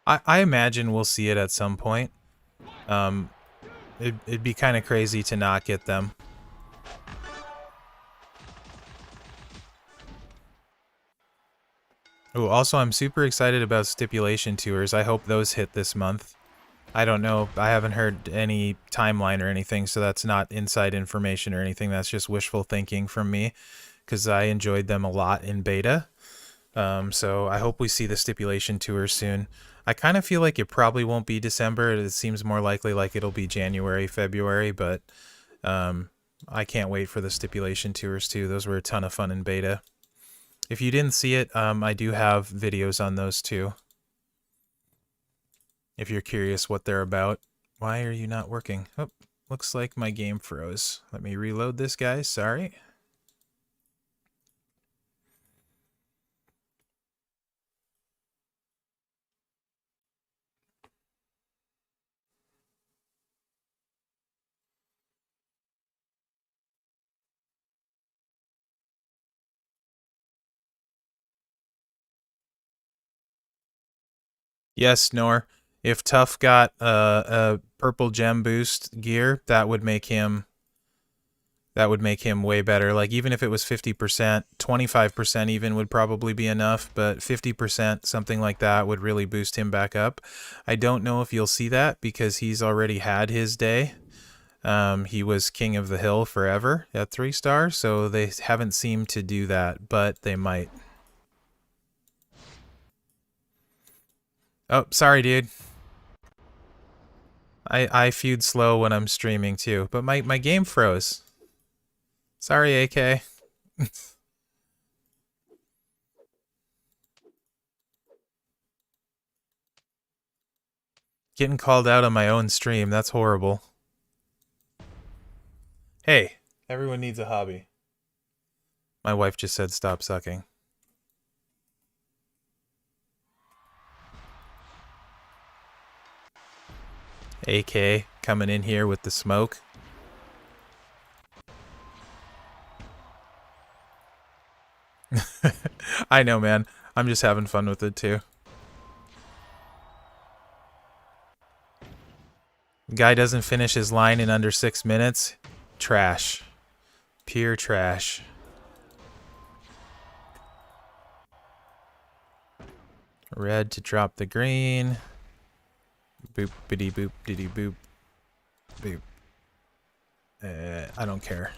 I imagine we'll see it at some point. It'd be kind of crazy to not get them. Oh, also, I'm super excited about stipulation tours. I hope those hit this month. I don't know. I haven't heard any timeline or anything, so that's not inside information or anything. That's just wishful thinking from me, because I enjoyed them a lot in beta. So I hope we see the stipulation tour soon. I kind of feel like it probably won't be December. It seems more likely like it'll be January, February, but I can't wait for the stipulation tours too. Those were a ton of fun in beta. If you didn't see it, I do have videos on those too. If you're curious what they're about. Why are you not working? Oh, looks like my game froze. Let me reload this, guys. Sorry. Yes, Nor. If Tough got a purple gem boost gear, that would make him way better. Like even if it was 50%, 25% even would probably be enough, but 50%, something like that would really boost him back up. I don't know if you'll see that because he's already had his day. He was king of the hill forever at 3-star, so they haven't seemed to do that, but they might. Oh, sorry, dude. I feud slow when I'm streaming too, but my game froze. Sorry, AK. Getting called out on my own stream, that's horrible. Hey, everyone needs a hobby. My wife just said stop sucking. AK coming in here with the smoke. I know, man. I'm just having fun with it too. Guy doesn't finish his line in under 6 minutes. Trash. Pure trash. Red to drop the green. Boop biddy boop diddy boop. Boop. I don't care.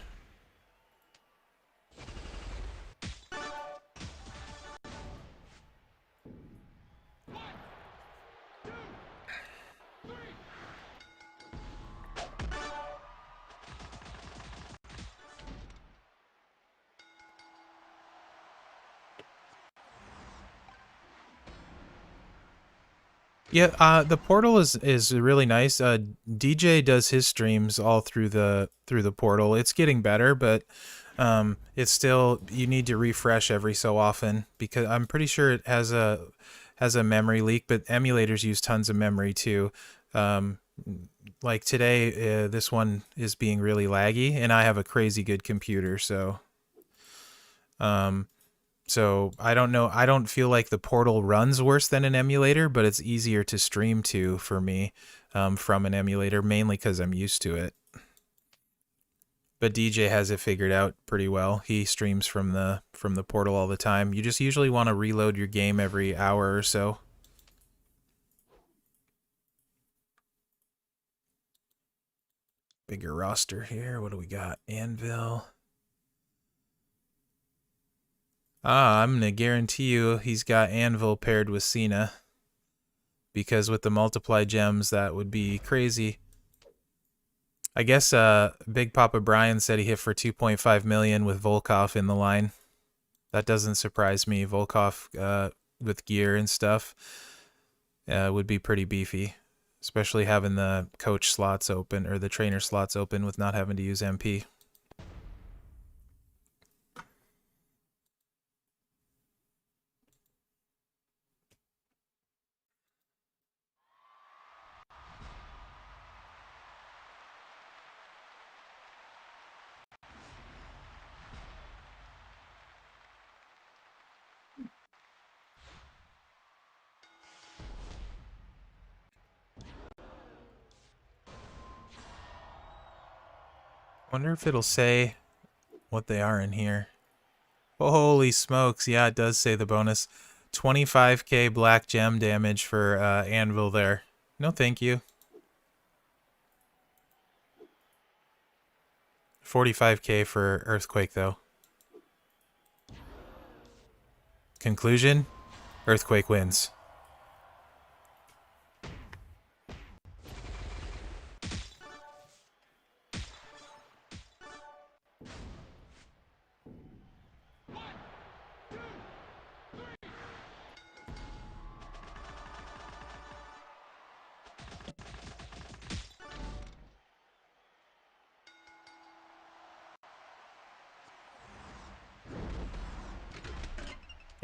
Yeah, the portal is really nice. DJ does his streams all through the portal. It's getting better, but it's still you need to refresh every so often because I'm pretty sure it has a memory leak. But emulators use tons of memory too. Um, like today, this one is being really laggy, and I have a crazy good computer, so um, so I don't know. I don't feel like the portal runs worse than an emulator, but it's easier to stream to for me from an emulator, mainly because I'm used to it. But DJ has it figured out pretty well. He streams from the portal all the time. You just usually want to reload your game every hour or so. Bigger roster here. What do we got? Anvil. I'm going to guarantee you he's got Anvil paired with Cena. Because with the multiply gems, that would be crazy. I guess Big Papa Brian said he hit for 2.5 million with Volkov in the line. That doesn't surprise me. Volkov with gear and stuff would be pretty beefy, especially having the coach slots open or the trainer slots open with not having to use MP. Wonder if it'll say what they are in here. Holy smokes. Yeah, it does say the bonus. 25k black gem damage for Anvil there. No, thank you. 45k for Earthquake, though. Conclusion? Earthquake wins.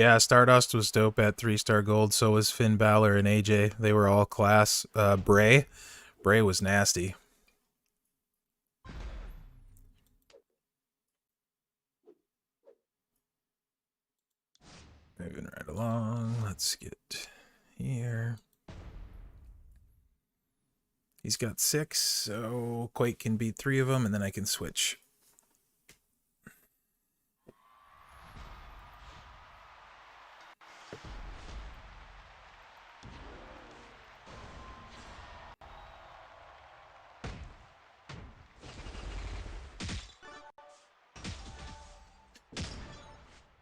Yeah, Stardust was dope at 3-star gold. So was Finn Balor and AJ. They were all class. Bray was nasty. Moving right along. Let's get here. He's got 6, so Quake can beat 3 of them, and then I can switch.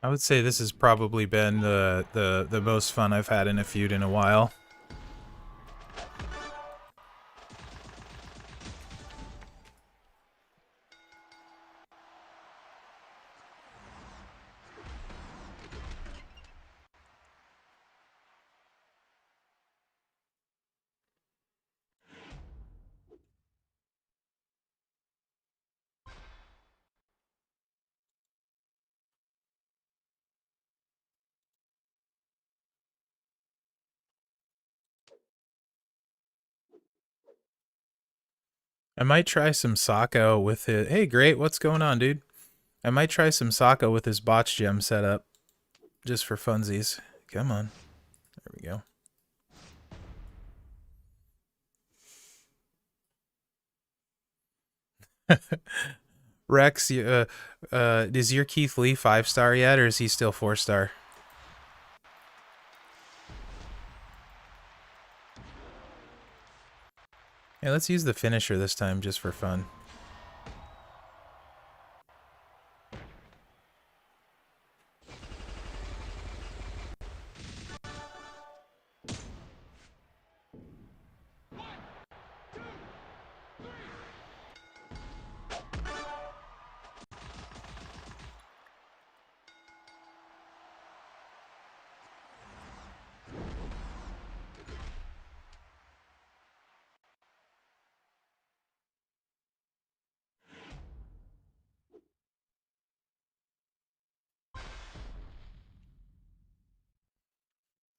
I would say this has probably been the most fun I've had in a feud in a while. I might try some Sako with it. Hey, great. What's going on, dude? I might try some Sako with his botch gem setup. Just for funsies. Come on. There we go. Rex, is your Keith Lee 5-star yet, or is he still 4-star? Yeah, let's use the finisher this time just for fun.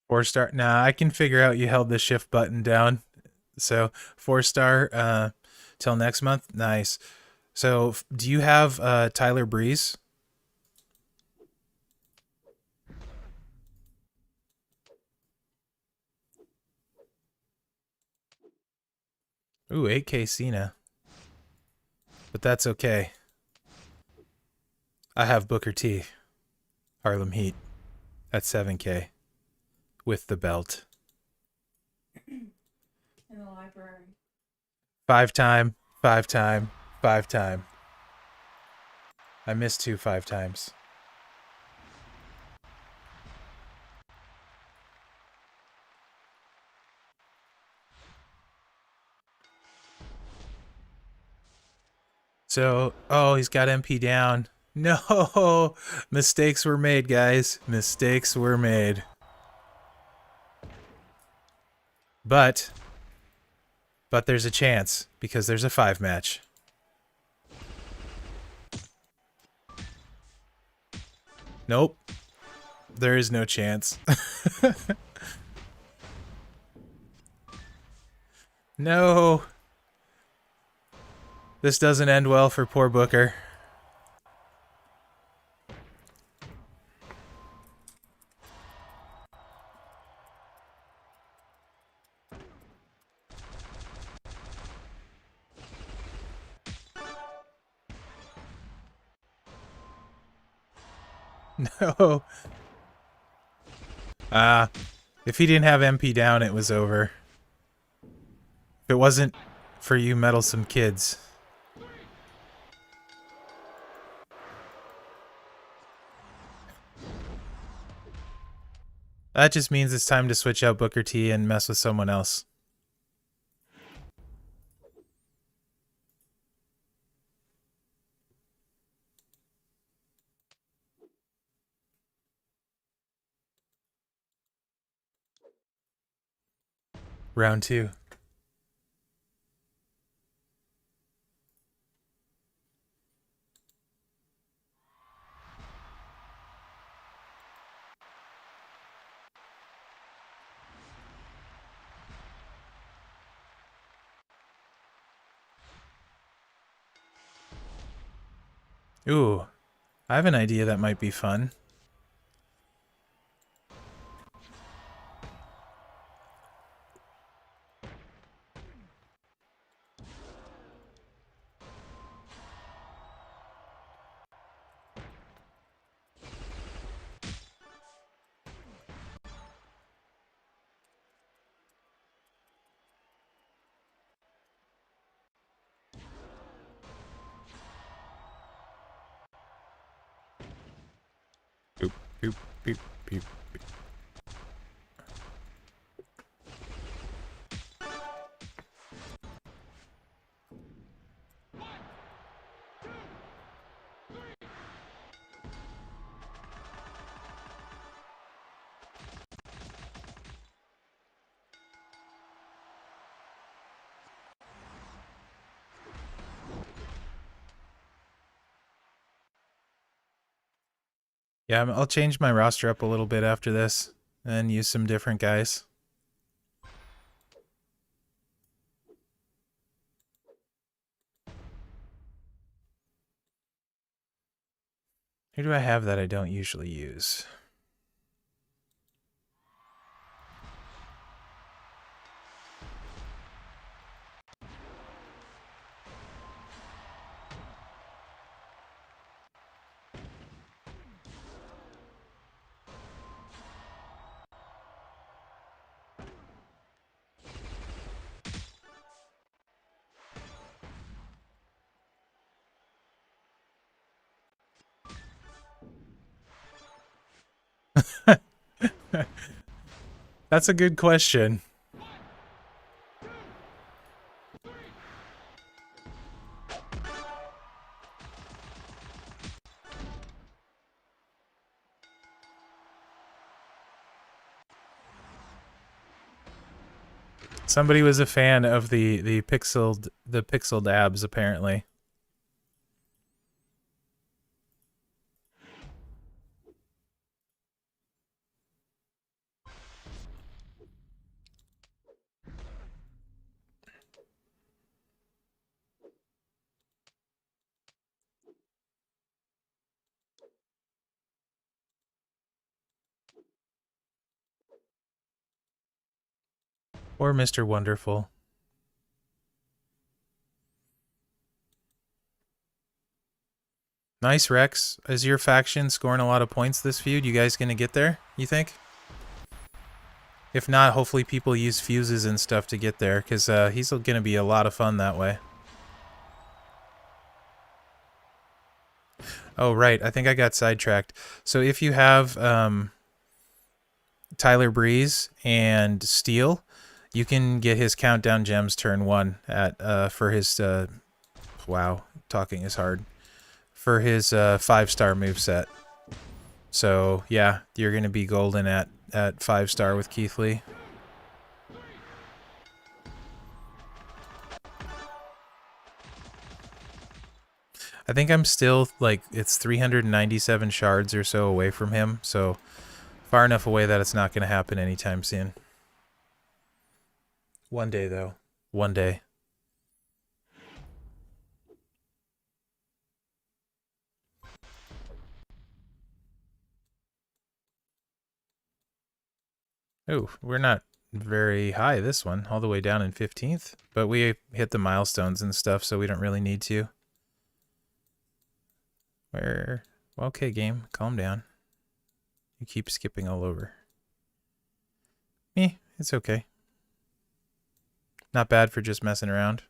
Four-star. Nah, I can figure out you held the shift button down. So 4-star till next month. Nice. So do you have Tyler Breeze? Ooh, 8K Cena. But that's okay. I have Booker T. Harlem Heat at 7K with the belt. In the library. 5-time, 5-time, 5-time. I missed 2 5-times. So, oh, he's got MP down. No, mistakes were made, guys. Mistakes were made. But there's a chance because there's a 5 match. Nope. There is no chance. No. This doesn't end well for poor Booker. No. If he didn't have MP down, it was over. If it wasn't for you meddlesome kids. That just means it's time to switch out Booker T and mess with someone else. Round 2. Ooh, I have an idea that might be fun. Boop, boop, boop, boop. Yeah, I'll change my roster up a little bit after this and use some different guys. Who do I have that I don't usually use? That's a good question. Somebody was a fan of the pixeled abs apparently. Or Mr. Wonderful. Nice, Rex. Is your faction scoring a lot of points this feud? You guys gonna get there, you think? If not, hopefully people use fuses and stuff to get there, because he's gonna be a lot of fun that way. Oh, right. I think I got sidetracked. So if you have Tyler Breeze and Steel, you can get his countdown gems turn 1 at for his wow, talking is hard. For his 5-star moveset. So yeah, you're gonna be golden at 5-star with Keith Lee. I think I'm still like it's 397 shards or so away from him, so far enough away that it's not gonna happen anytime soon. One day though. One day. Oh, we're not very high this one, all the way down in 15th, but we hit the milestones and stuff, so we don't really need to. Where? Okay, game, calm down. You keep skipping all over. It's okay. Not bad for just messing around.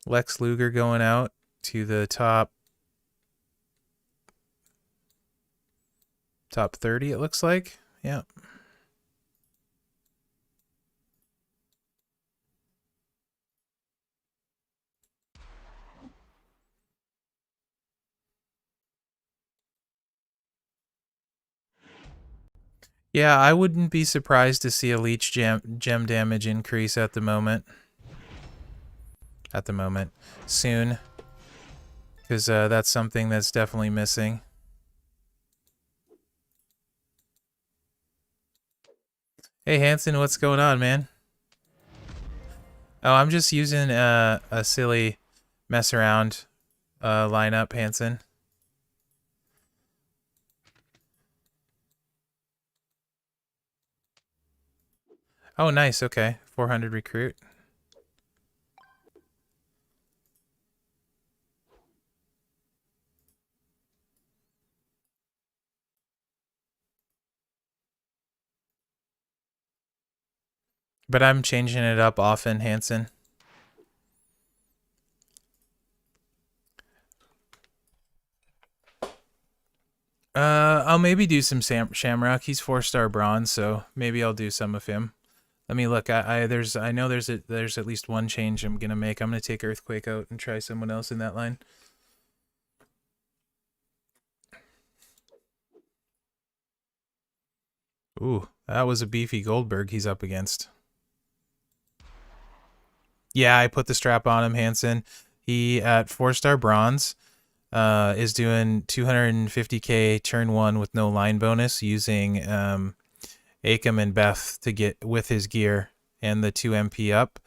Lex Luger going out to the top 30, it looks like. Yeah. Yeah, I wouldn't be surprised to see a leech gem damage increase at the moment. Soon. Because that's something that's definitely missing. Hey, Hanson, what's going on, man? Oh, I'm just using a silly mess around lineup, Hanson. Oh, nice. Okay. 400 recruit. But I'm changing it up often, Hanson. I'll maybe do some Shamrock. He's 4-star bronze, so maybe I'll do some of him. Let me look. I know there's at least one change I'm gonna make. I'm gonna take Earthquake out and try someone else in that line. Ooh, that was a beefy Goldberg he's up against. Yeah, I put the strap on him, Hanson. He at 4-star bronze is doing 250k turn 1 with no line bonus using Akam and Beth to get with his gear and the 2 MP up.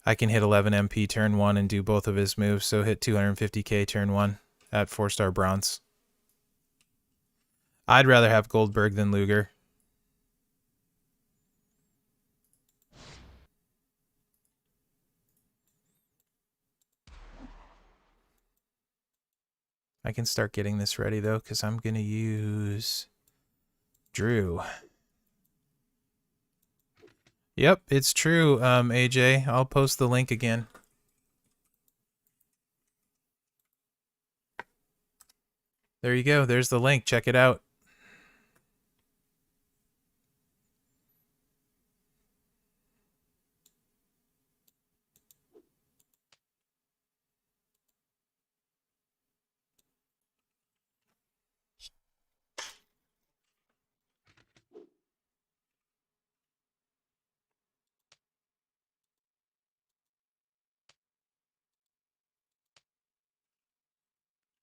I can hit 11 MP turn 1 and do both of his moves, so hit 250k turn 1 at 4-star bronze. I'd rather have Goldberg than Luger. I can start getting this ready though, because I'm going to use Drew. Yep, it's true, AJ. I'll post the link again. There you go. There's the link. Check it out.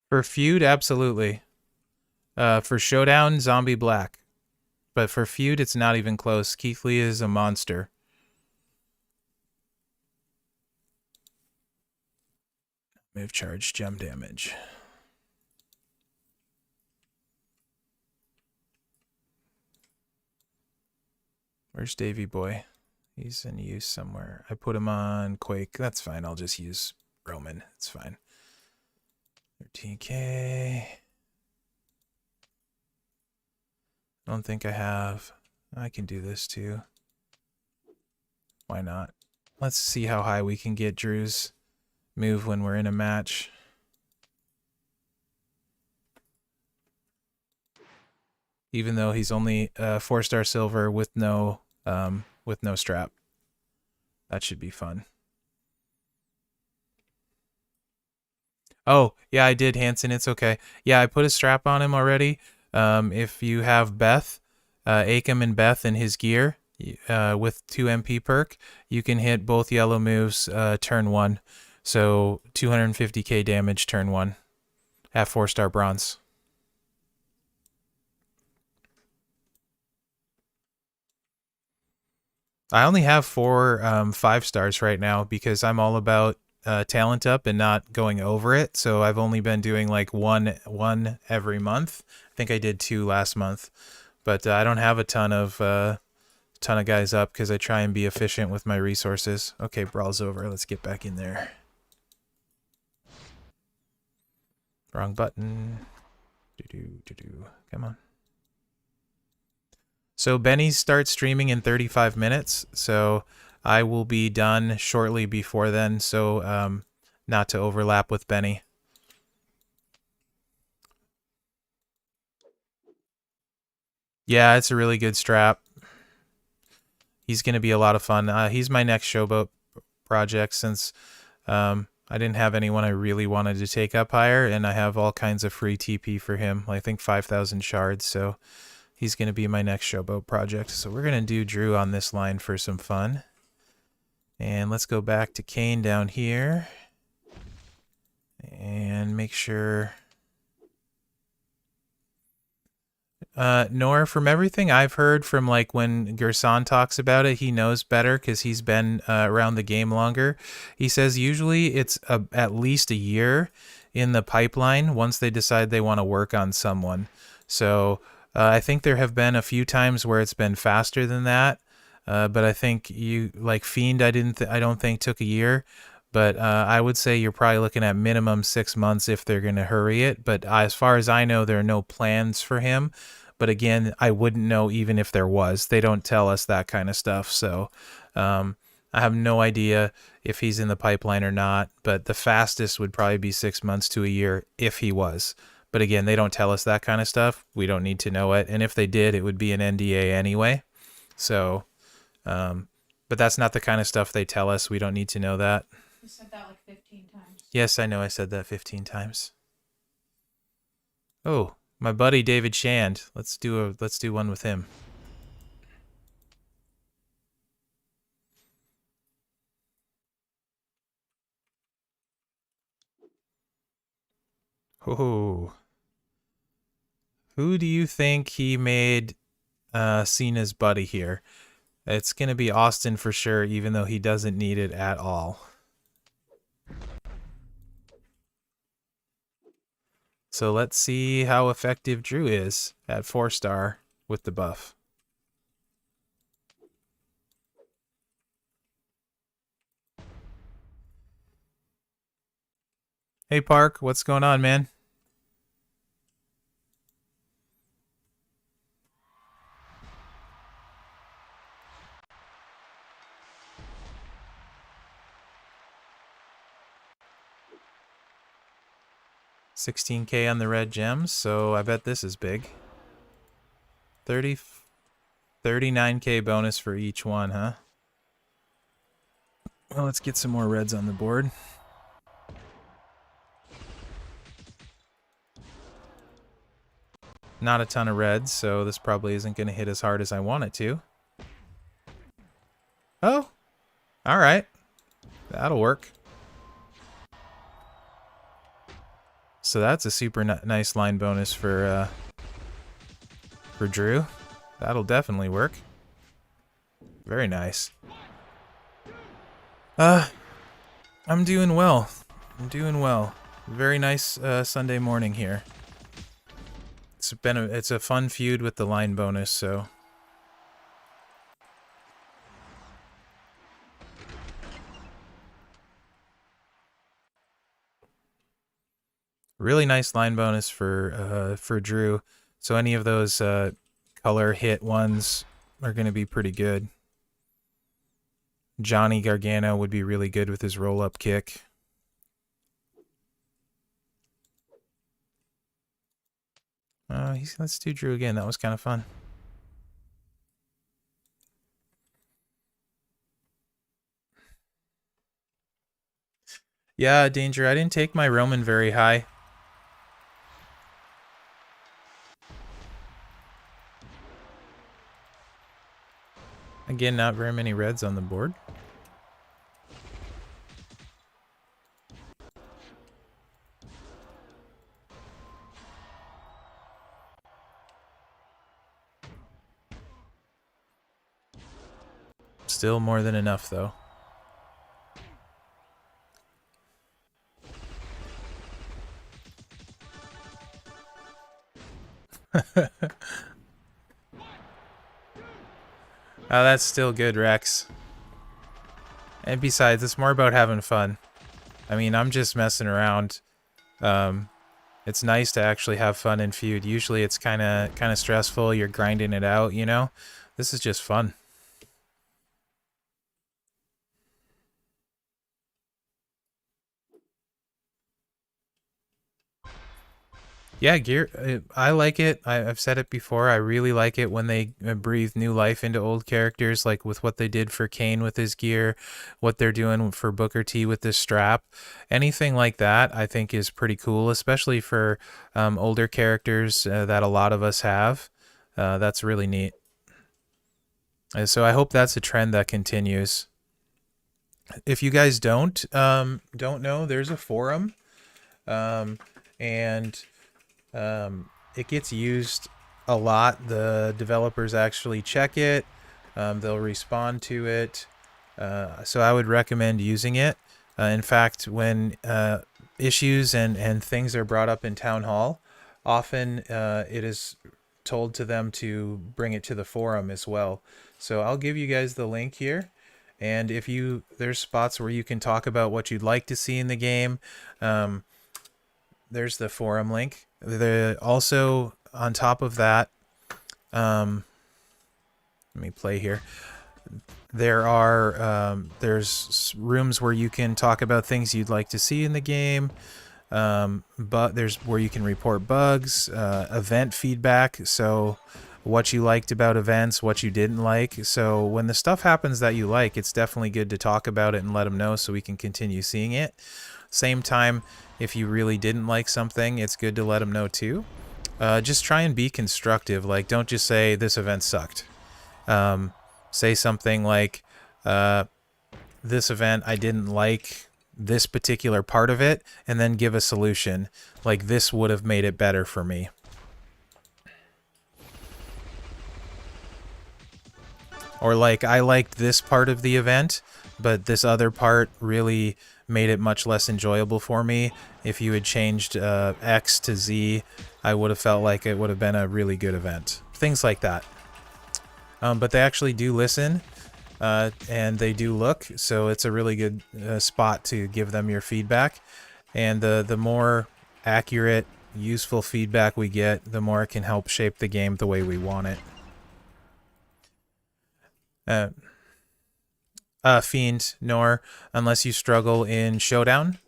For Feud, absolutely. For Showdown, Zombie Black. But for Feud, it's not even close. Keith Lee is a monster. Move charge, gem damage. Where's Davy Boy? He's in use somewhere. I put him on Quake. That's fine. I'll just use Roman. It's fine. 13k. I don't think I have. I can do this too. Why not? Let's see how high we can get Drew's move when we're in a match. Even though he's only 4-star silver with no strap. That should be fun. Oh, yeah, I did, Hanson. It's okay. Yeah, I put a strap on him already. If you have Beth, Akam and Beth in his gear with 2 MP perk, you can hit both yellow moves turn 1. So 250k damage turn 1 at 4-star bronze. I only have 4 5-stars right now because I'm all about talent up and not going over it. So I've only been doing like one every month. I think I did 2 last month, but I don't have a ton of guys up because I try and be efficient with my resources. Okay, brawl's over. Let's get back in there. Wrong button. Come on. So Benny starts streaming in 35 minutes, so I will be done shortly before then, so not to overlap with Benny. Yeah, it's a really good strap. He's going to be a lot of fun. He's my next Showboat project since I didn't have anyone I really wanted to take up higher, and I have all kinds of free TP for him. I think 5,000 shards, so he's going to be my next Showboat project. So we're going to do Drew on this line for some fun. And let's go back to Kane down here. And make sure... nor from everything I've heard from like when Gerson talks about it, he knows better because he's been around the game longer. He says usually it's at least a year in the pipeline once they decide they want to work on someone. So I think there have been a few times where it's been faster than that. But I think you like Fiend. I don't think took a year. But I would say you're probably looking at minimum 6 months if they're going to hurry it. But as far as I know, there are no plans for him. But again, I wouldn't know even if there was. They don't tell us that kind of stuff. So I have no idea if he's in the pipeline or not. But the fastest would probably be 6 months to a year if he was. But again, they don't tell us that kind of stuff. We don't need to know it. And if they did, it would be an NDA anyway. So, but that's not the kind of stuff they tell us. We don't need to know that. You said that like 15 times. Yes, I know I said that 15 times. Oh, my buddy David Shand. Let's do one with him. Oh. Who do you think he made Cena's buddy here? It's going to be Austin for sure, even though he doesn't need it at all. So let's see how effective Drew is at 4-star with the buff. Hey Park, what's going on, man? $16K on the red gems, so I bet this is big. 39K bonus for each one, huh? Well, let's get some more reds on the board. Not a ton of reds, so this probably isn't going to hit as hard as I want it to. Oh, all right. That'll work. So that's a super nice line bonus for Drew. That'll definitely work. Very nice. I'm doing well. Very nice Sunday morning here. It's a fun feud with the line bonus, so really nice line bonus for Drew. So any of those color hit ones are going to be pretty good. Johnny Gargano would be really good with his roll-up kick. Let's do Drew again. That was kind of fun. Yeah, Danger, I didn't take my Roman very high. Again, not very many reds on the board. Still more than enough, though. Oh, that's still good, Rex. And besides, it's more about having fun. I mean, I'm just messing around. It's nice to actually have fun in Feud. Usually it's kind of stressful. You're grinding it out, you know? This is just fun. Yeah, gear. I like it. I've said it before. I really like it when they breathe new life into old characters, like with what they did for Kane with his gear, what they're doing for Booker T with this strap. Anything like that, I think, is pretty cool, especially for older characters that a lot of us have. That's really neat. So I hope that's a trend that continues. If you guys don't know, there's a forum, and it gets used a lot. The developers actually check it. They'll respond to it. So I would recommend using it. In fact, when issues and things are brought up in town hall, often it is told to them to bring it to the forum as well. So I'll give you guys the link here. And if you there's spots where you can talk about what you'd like to see in the game. There's the forum link. Also on top of that, let me play here. There's rooms where you can talk about things you'd like to see in the game. But there's where you can report bugs, event feedback. So what you liked about events, what you didn't like. So when the stuff happens that you like, it's definitely good to talk about it and let them know so we can continue seeing it. Same time, if you really didn't like something, it's good to let them know too. Just try and be constructive. Like, don't just say this event sucked. Say something like, this event, I didn't like this particular part of it, and then give a solution. Like, this would have made it better for me. Or like, I liked this part of the event, but this other part really made it much less enjoyable for me. If you had changed X to Z, I would have felt like it would have been a really good event. Things like that. But they actually do listen, and they do look, so it's a really good spot to give them your feedback. And the more accurate, useful feedback we get, the more it can help shape the game the way we want it. Fiend, nor unless you struggle in Showdown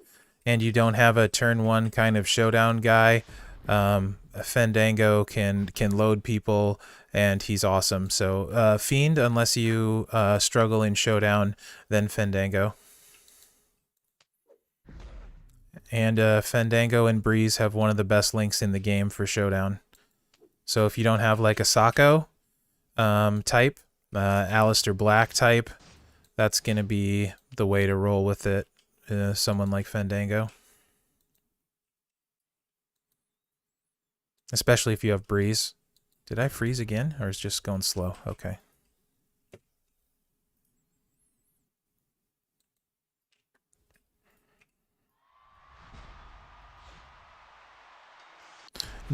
and you don't have a turn one kind of Showdown guy, Fandango can load people, and he's awesome. So Fiend, unless you struggle in Showdown, then Fandango. And Fandango and Breeze have one of the best links in the game for Showdown. So if you don't have like a Sako type, Alistair Black type, that's going to be the way to roll with it. Someone like Fandango. Especially if you have Breeze. Did I freeze again? Or is it just going slow? Okay.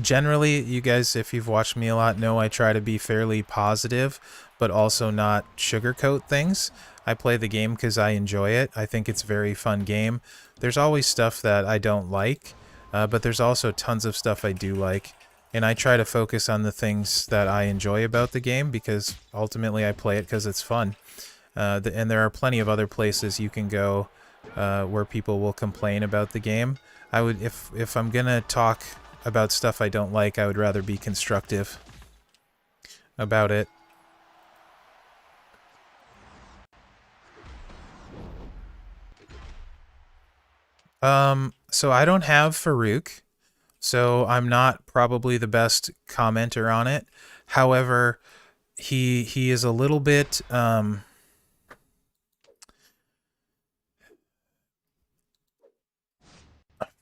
Generally, you guys, if you've watched me a lot, know I try to be fairly positive, but also not sugarcoat things. I play the game because I enjoy it. I think it's a very fun game. There's always stuff that I don't like, but there's also tons of stuff I do like. And I try to focus on the things that I enjoy about the game because ultimately I play it because it's fun. And there are plenty of other places you can go where people will complain about the game. I would, if I'm gonna talk about stuff I don't like, I would rather be constructive about it. So I don't have Farouk, so I'm not probably the best commenter on it. However, he is a little bit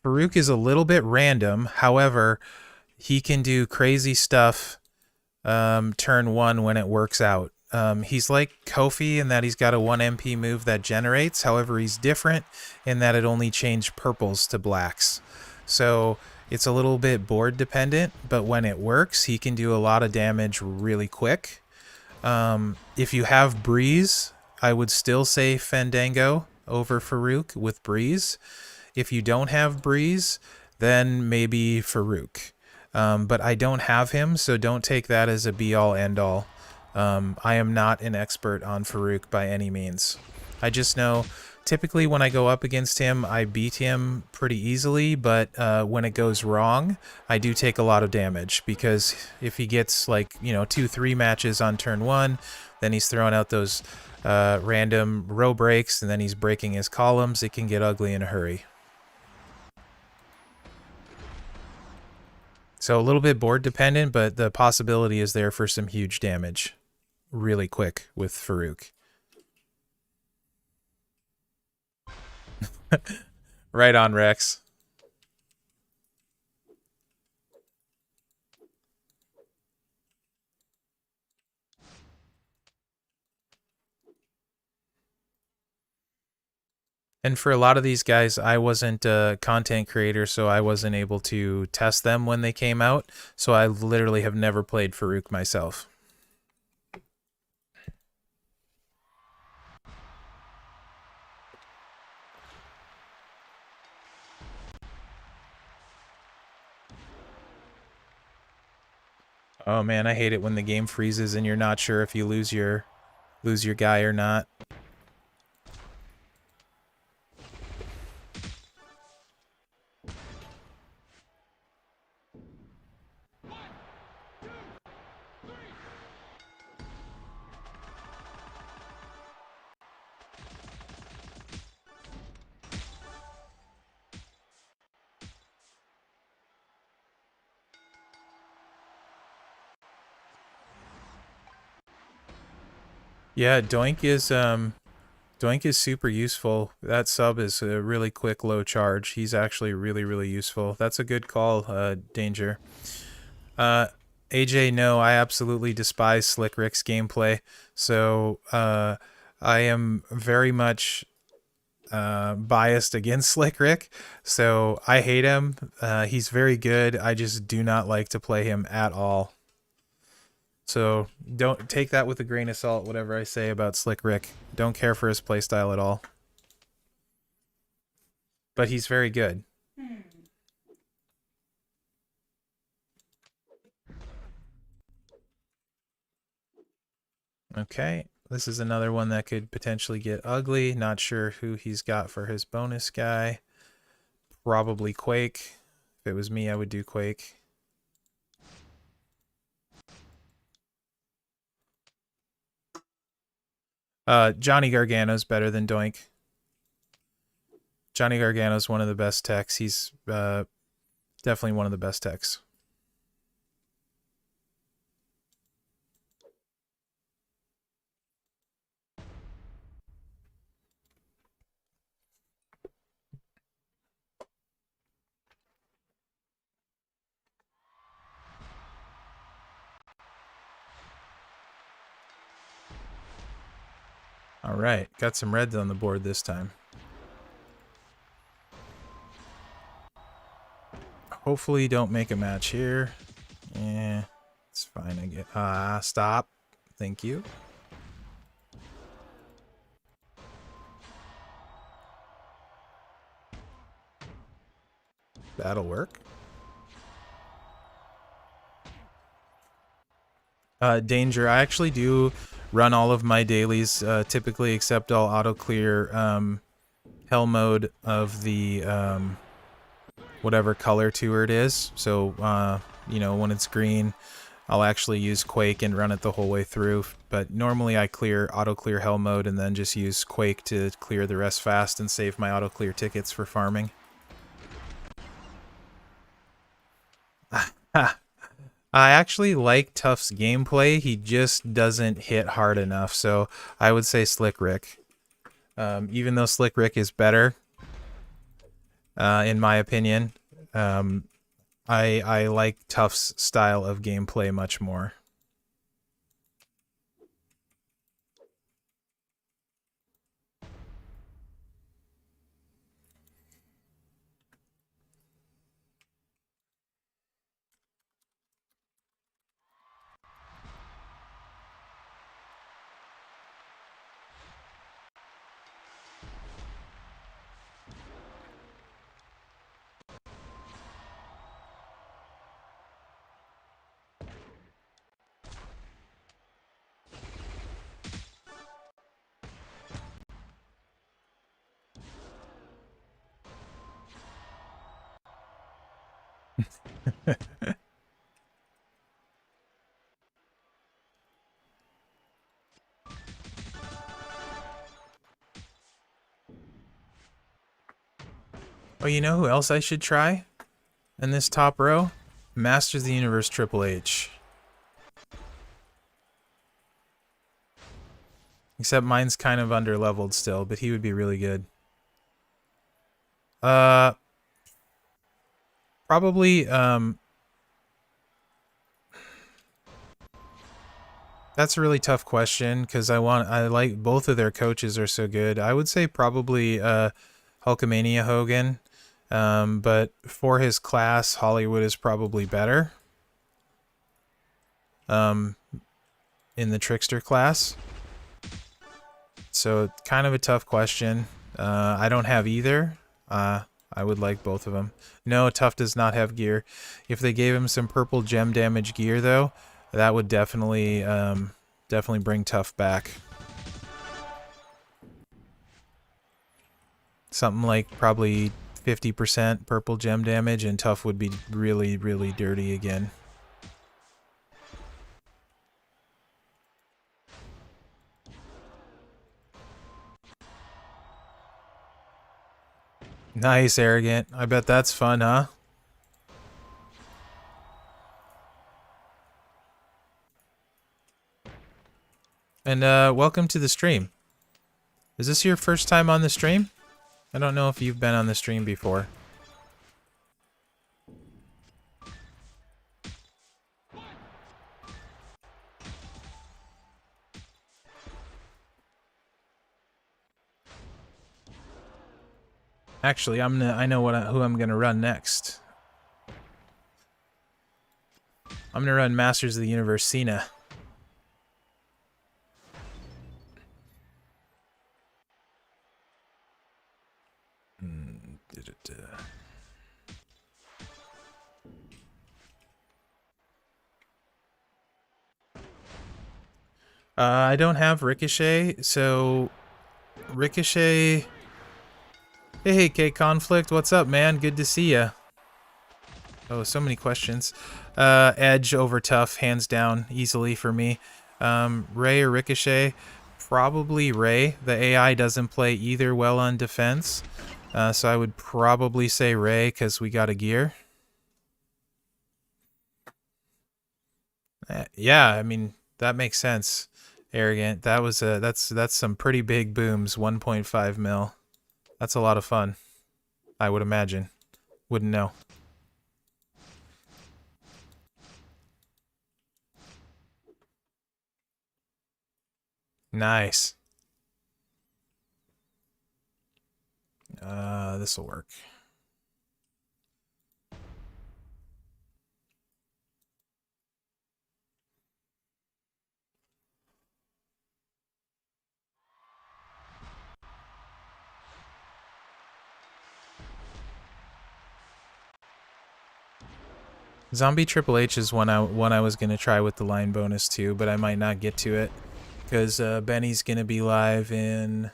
Farouk is a little bit random. However, he can do crazy stuff turn one when it works out. He's like Kofi in that he's got a 1 MP move that generates. However, he's different in that it only changed purples to blacks. So it's a little bit board dependent, but when it works, he can do a lot of damage really quick. If you have Breeze, I would still say Fandango over Farouk with Breeze. If you don't have Breeze, then maybe Farouk. But I don't have him, so don't take that as a be-all, end-all. I am not an expert on Farouk by any means. I just know typically when I go up against him, I beat him pretty easily, but when it goes wrong, I do take a lot of damage because if he gets like, 2-3 matches on turn one, then he's throwing out those random row breaks, and then he's breaking his columns. It can get ugly in a hurry. So a little bit board dependent, but the possibility is there for some huge damage really quick with Farouk. Right on, Rex. And for a lot of these guys, I wasn't a content creator, so I wasn't able to test them when they came out. So I literally have never played Farouk myself. Oh man, I hate it when the game freezes and you're not sure if you lose your guy or not. Yeah, Doink is super useful. That sub is a really quick low charge. He's actually really useful. That's a good call, Danger. Uh AJ, no, I absolutely despise Slick Rick's gameplay. So I am very much biased against Slick Rick. So I hate him. He's very good. I just do not like to play him at all. So don't take that with a grain of salt, whatever I say about Slick Rick. Don't care for his playstyle at all. But he's very good. Okay, this is another one that could potentially get ugly. Not sure who he's got for his bonus guy. Probably Quake. If it was me, I would do Quake. Johnny Gargano's better than Doink. Johnny Gargano's one of the best techs. He's definitely one of the best techs. All right, got some reds on the board this time. Hopefully don't make a match here. Yeah, it's fine. I get stop. Thank you. That'll work. Danger. I actually do run all of my dailies, typically except I'll auto clear hell mode of the whatever color tour it is. So, you know, when it's green, I'll actually use Quake and run it the whole way through. But normally I auto clear hell mode and then just use Quake to clear the rest fast and save my auto clear tickets for farming. I actually like Tuff's gameplay. He just doesn't hit hard enough. So I would say Slick Rick. Even though Slick Rick is better, in my opinion, I like Tuff's style of gameplay much more. Oh, you know who else I should try in this top row? Masters of the Universe Triple H. Except mine's kind of underleveled still, but he would be really good. Probably That's a really tough question because I like both of their coaches are so good. I would say probably Hulkamania Hogan, but for his class, Hollywood is probably better um, in the trickster class. So kind of a tough question. I don't have either. I would like both of them. No, Tough does not have gear. If they gave him some purple gem damage gear, though, that would definitely bring Tough back. Something like probably 50% purple gem damage, and Tough would be really, really dirty again. Nice, Arrogant. I bet that's fun, huh? And welcome to the stream. Is this your first time on the stream? I don't know if you've been on the stream before. Actually, I know who I'm gonna run next. I'm gonna run Masters of the Universe Cena. I don't have Ricochet, so Ricochet. Hey, K Conflict, what's up, man? Good to see ya. Oh, so many questions. Edge over Tough, hands down, easily for me. Ray or Ricochet? Probably Ray. The AI doesn't play either well on defense, so I would probably say Ray because we got a gear. Yeah, I mean that makes sense. Arrogant. That was that's some pretty big booms. 1.5 mil. That's a lot of fun. I would imagine. Wouldn't know. Nice. This will work. Zombie Triple H is one I was gonna try with the line bonus too, but I might not get to it because Benny's gonna be live in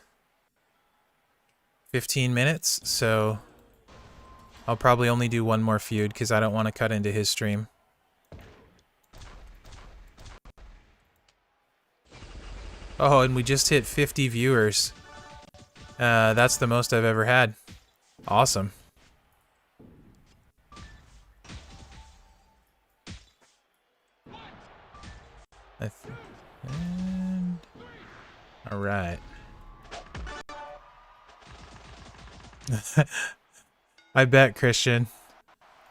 15 minutes, so I'll probably only do one more feud because I don't want to cut into his stream. Oh, and we just hit 50 viewers. That's the most I've ever had. Awesome. And all right. I bet, Christian.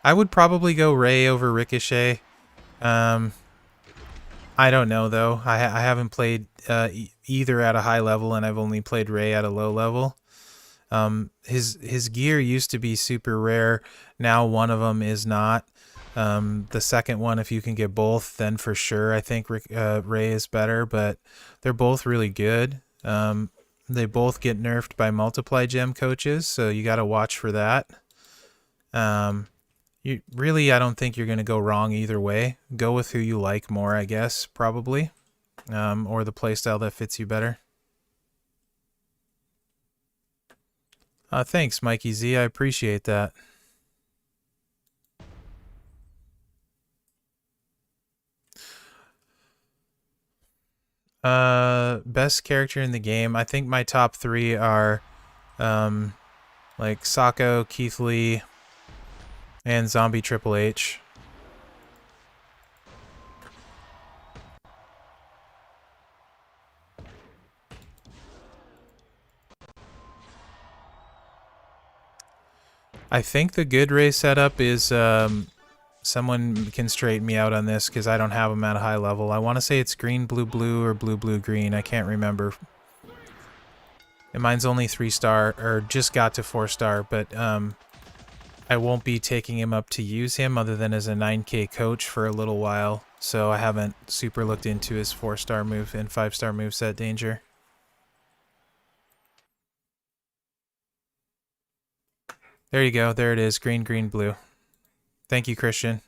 I would probably go Ray over Ricochet. I don't know though. I haven't played either at a high level, and I've only played Ray at a low level. His gear used to be super rare. Now one of them is not. The second one, if you can get both, then for sure I think Ray is better. But they're both really good. They both get nerfed by multiply gem coaches, so you got to watch for that. I don't think you're gonna go wrong either way. Go with who you like more, I guess, probably, or the playstyle that fits you better. Thanks, Mikey Z. I appreciate that. Best character in the game. I think my top three are, like Sako, Keith Lee, and Zombie Triple H. I think the good Ray setup is Someone can straighten me out on this because I don't have them at a high level. I want to say it's green, blue, blue, or blue, blue, green. I can't remember. And mine's only 3-star, or just got to 4-star, but I won't be taking him up to use him other than as a 9k coach for a little while. So I haven't super looked into his 4-star move and 5-star moveset danger. There you go. There it is. Green, green, blue. Thank you, Christian.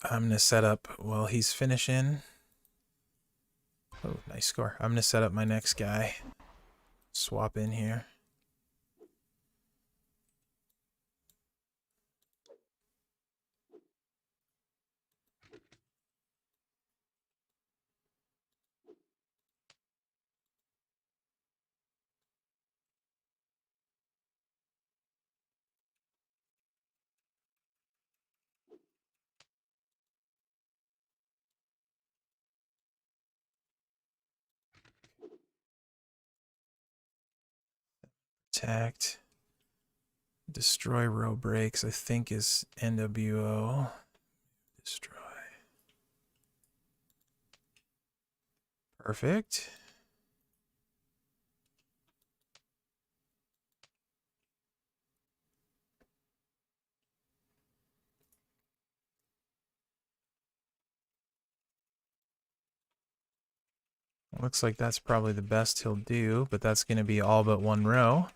I'm going to set up while he's finishing. Oh, nice score. I'm going to set up my next guy. Swap in here. Attacked. Destroy row breaks, I think is NWO. Destroy. Perfect. Looks like that's probably the best he'll do, but that's going to be all but one row.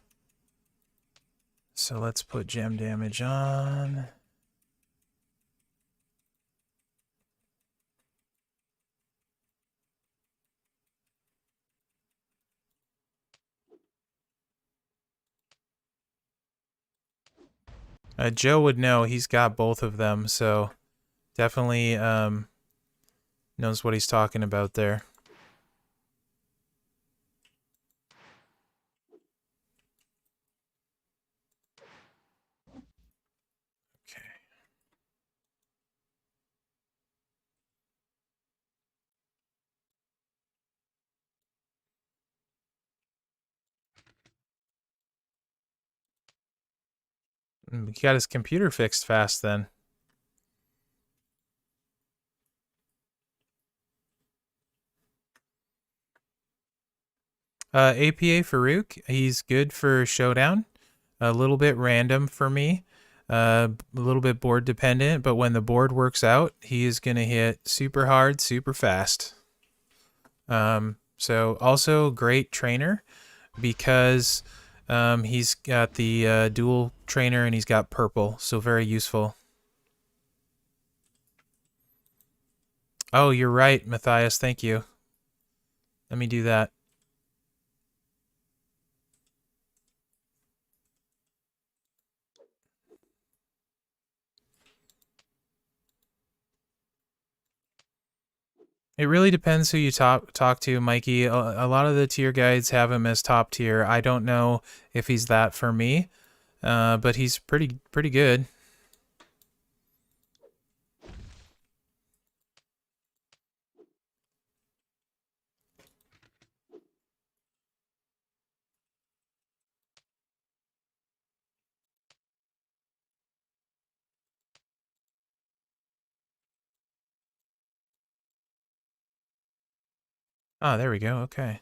So let's put gem damage on. Joe would know. He's got both of them, so definitely knows what he's talking about there. Okay. He got his computer fixed fast then. APA Farouk, he's good for Showdown. A little bit random for me. A little bit board dependent, but when the board works out, he is going to hit super hard, super fast. So also great trainer because he's got the dual trainer and he's got purple, so very useful. Oh, you're right, Matthias. Thank you. Let me do that. It really depends who you talk to, Mikey. A lot of the tier guides have him as top tier. I don't know if he's that for me, but he's pretty good. Ah, there we go. Okay.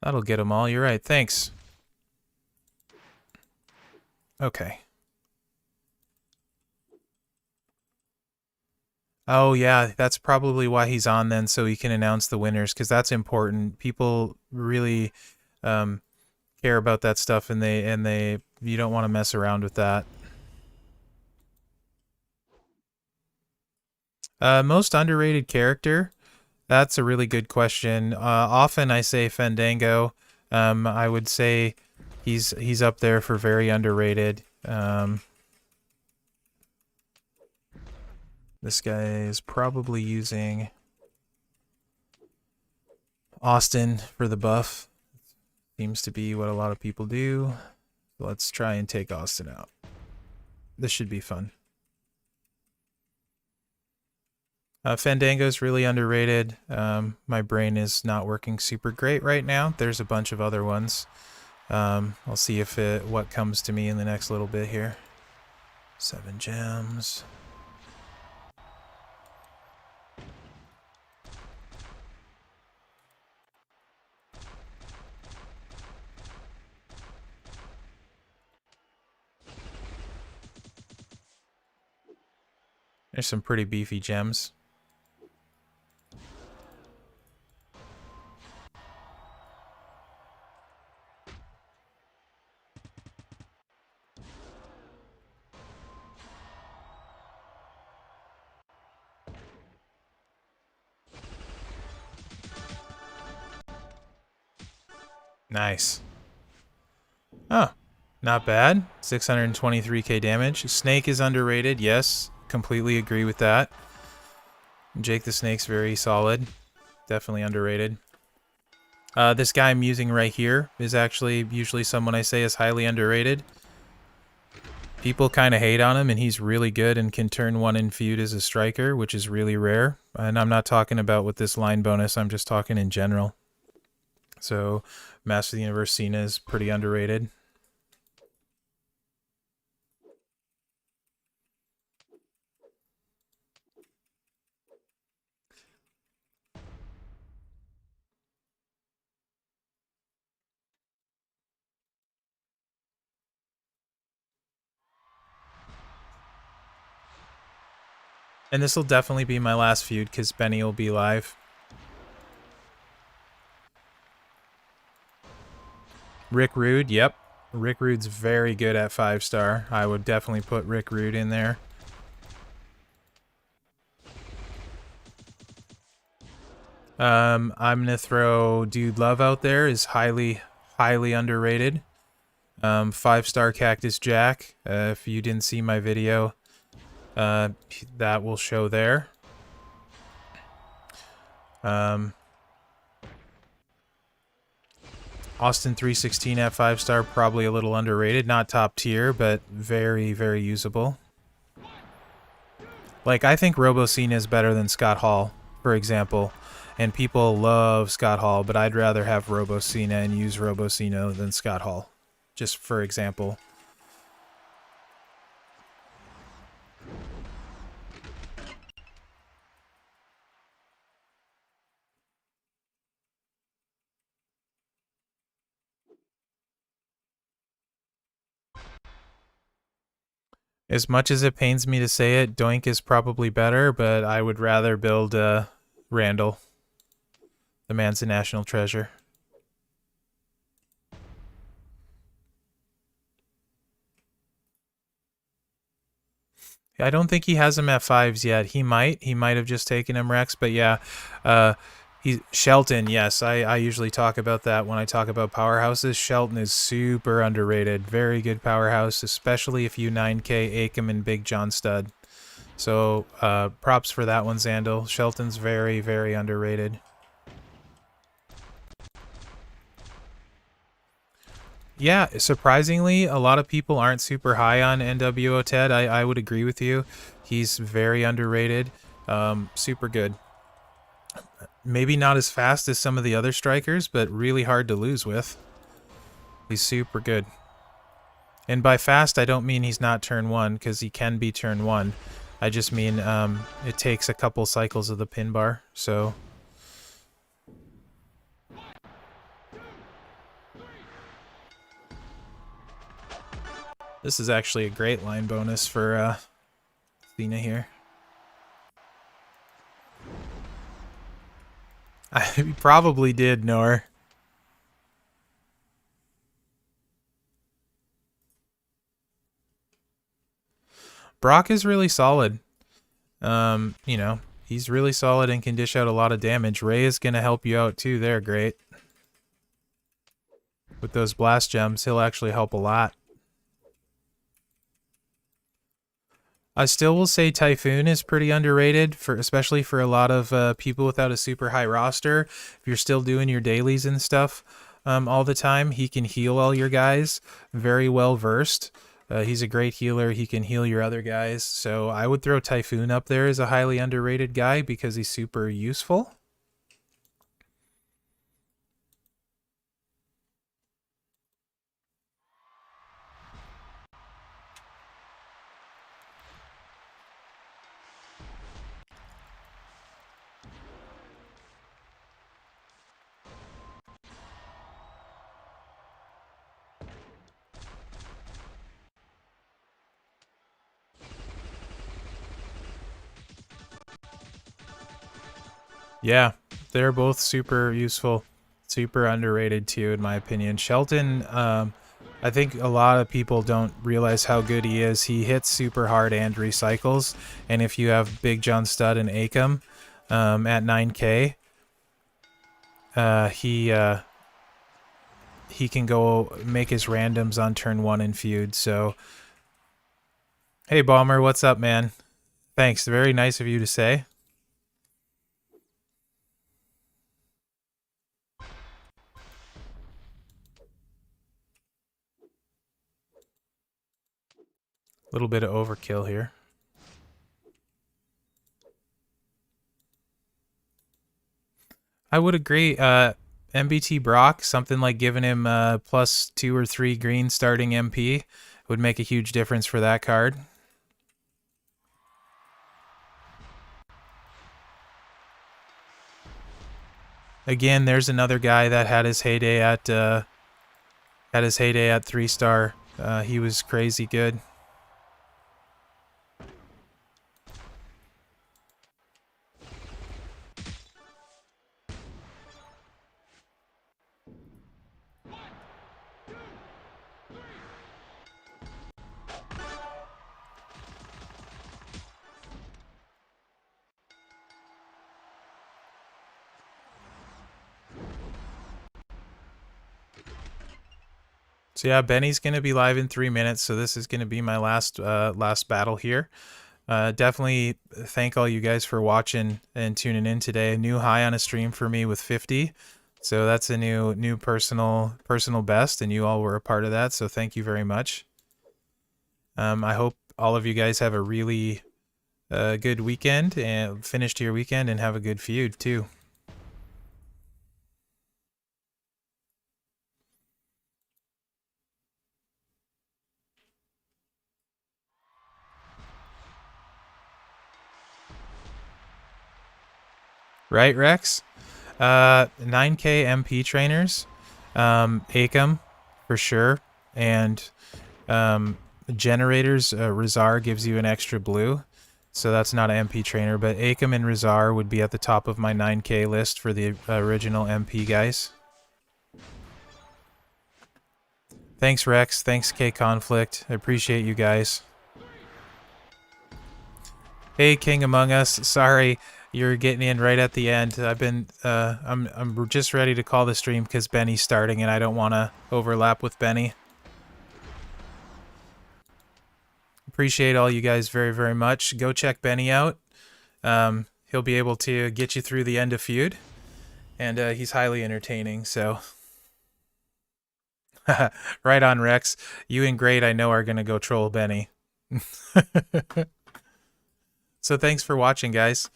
That'll get them all. You're right. Thanks. Okay. Oh, yeah. That's probably why he's on then, so he can announce the winners, because that's important. People really care about that stuff, and you don't want to mess around with that. Most underrated character? That's a really good question. Often I say Fandango. I would say he's up there for very underrated. This guy is probably using Austin for the buff. Seems to be what a lot of people do. Let's try and take Austin out. This should be fun. Fandango's really underrated. My brain is not working super great right now. There's a bunch of other ones. I'll see if what comes to me in the next little bit here. 7 gems. There's some pretty beefy gems. Nice. Oh, not bad. 623k damage. Snake is underrated. Yes, completely agree with that. Jake the Snake's very solid. Definitely underrated. This guy I'm using right here is actually usually someone I say is highly underrated. People kind of hate on him, and he's really good and can turn 1 in Feud as a striker, which is really rare. And I'm not talking about with this line bonus, I'm just talking in general. So, Master of the Universe Cena is pretty underrated. And this will definitely be my last feud because Benny will be live. Rick Rude, yep. Rick Rude's very good at 5-star. I would definitely put Rick Rude in there. I'm going to throw Dude Love out there. Is highly underrated. 5-star Cactus Jack. If you didn't see my video, that will show there. Austin 316 at 5-star, probably a little underrated. Not top tier, but very, very usable. Like, I think Robo Cena is better than Scott Hall, for example. And people love Scott Hall, but I'd rather have Robo Cena and use Robo Cena than Scott Hall. Just for example. As much as it pains me to say it, Doink is probably better, but I would rather build Randall. The man's a national treasure. I don't think he has him at 5s yet. He might. He might have just taken him Rex, but yeah. Shelton, yes. I usually talk about that when I talk about powerhouses. Shelton is super underrated. Very good powerhouse, especially if you 9k Akam and Big John Stud. So props for that one, Zandal. Shelton's very, very underrated. Yeah, surprisingly, a lot of people aren't super high on NWO Ted. I would agree with you. He's very underrated. Super good. Maybe not as fast as some of the other strikers, but really hard to lose with. He's super good. And by fast, I don't mean he's not turn 1, because he can be turn 1. I just mean it takes a couple cycles of the pin bar, so... This is actually a great line bonus for Cena here. I probably did, Nor. Brock is really solid. You know, he's really solid and can dish out a lot of damage. Ray is going to help you out too. They're great. With those blast gems, he'll actually help a lot. I still will say Typhoon is pretty underrated, especially for a lot of people without a super high roster. If you're still doing your dailies and stuff all the time, he can heal all your guys. Very well versed. He's a great healer. He can heal your other guys. So I would throw Typhoon up there as a highly underrated guy because he's super useful. Yeah, they're both super useful, super underrated too, in my opinion. Shelton, I think a lot of people don't realize how good he is. He hits super hard and recycles, and if you have Big John Stud and Acom at 9K, he can go make his randoms on turn 1 in Feud. So, hey Bomber, what's up, man? Thanks, very nice of you to say. A little bit of overkill here. I would agree. MBT Brock, something like giving him plus 2 or 3 green starting MP would make a huge difference for that card. Again, there's another guy that had his heyday at 3-star. He was crazy good. So yeah, Benny's gonna be live in 3 minutes. So this is gonna be my last battle here. Definitely thank all you guys for watching and tuning in today. A new high on a stream for me with 50. So that's a new personal best, and you all were a part of that. So thank you very much. I hope all of you guys have a really good weekend and finished your weekend and have a good feud too. Right, Rex? 9K MP trainers, Acom for sure, and generators. Rizar gives you an extra blue, so that's not an MP trainer, but Acom and Rizar would be at the top of my 9K list for the original MP guys. Thanks, Rex. Thanks, K Conflict. I appreciate you guys. Hey, King Among Us. Sorry, you're getting in right at the end. I'm just ready to call the stream because Benny's starting, and I don't want to overlap with Benny. Appreciate all you guys very, very much. Go check Benny out. He'll be able to get you through the end of Feud, and he's highly entertaining. So, right on, Rex. You and Great, I know, are gonna go troll Benny. So thanks for watching, guys.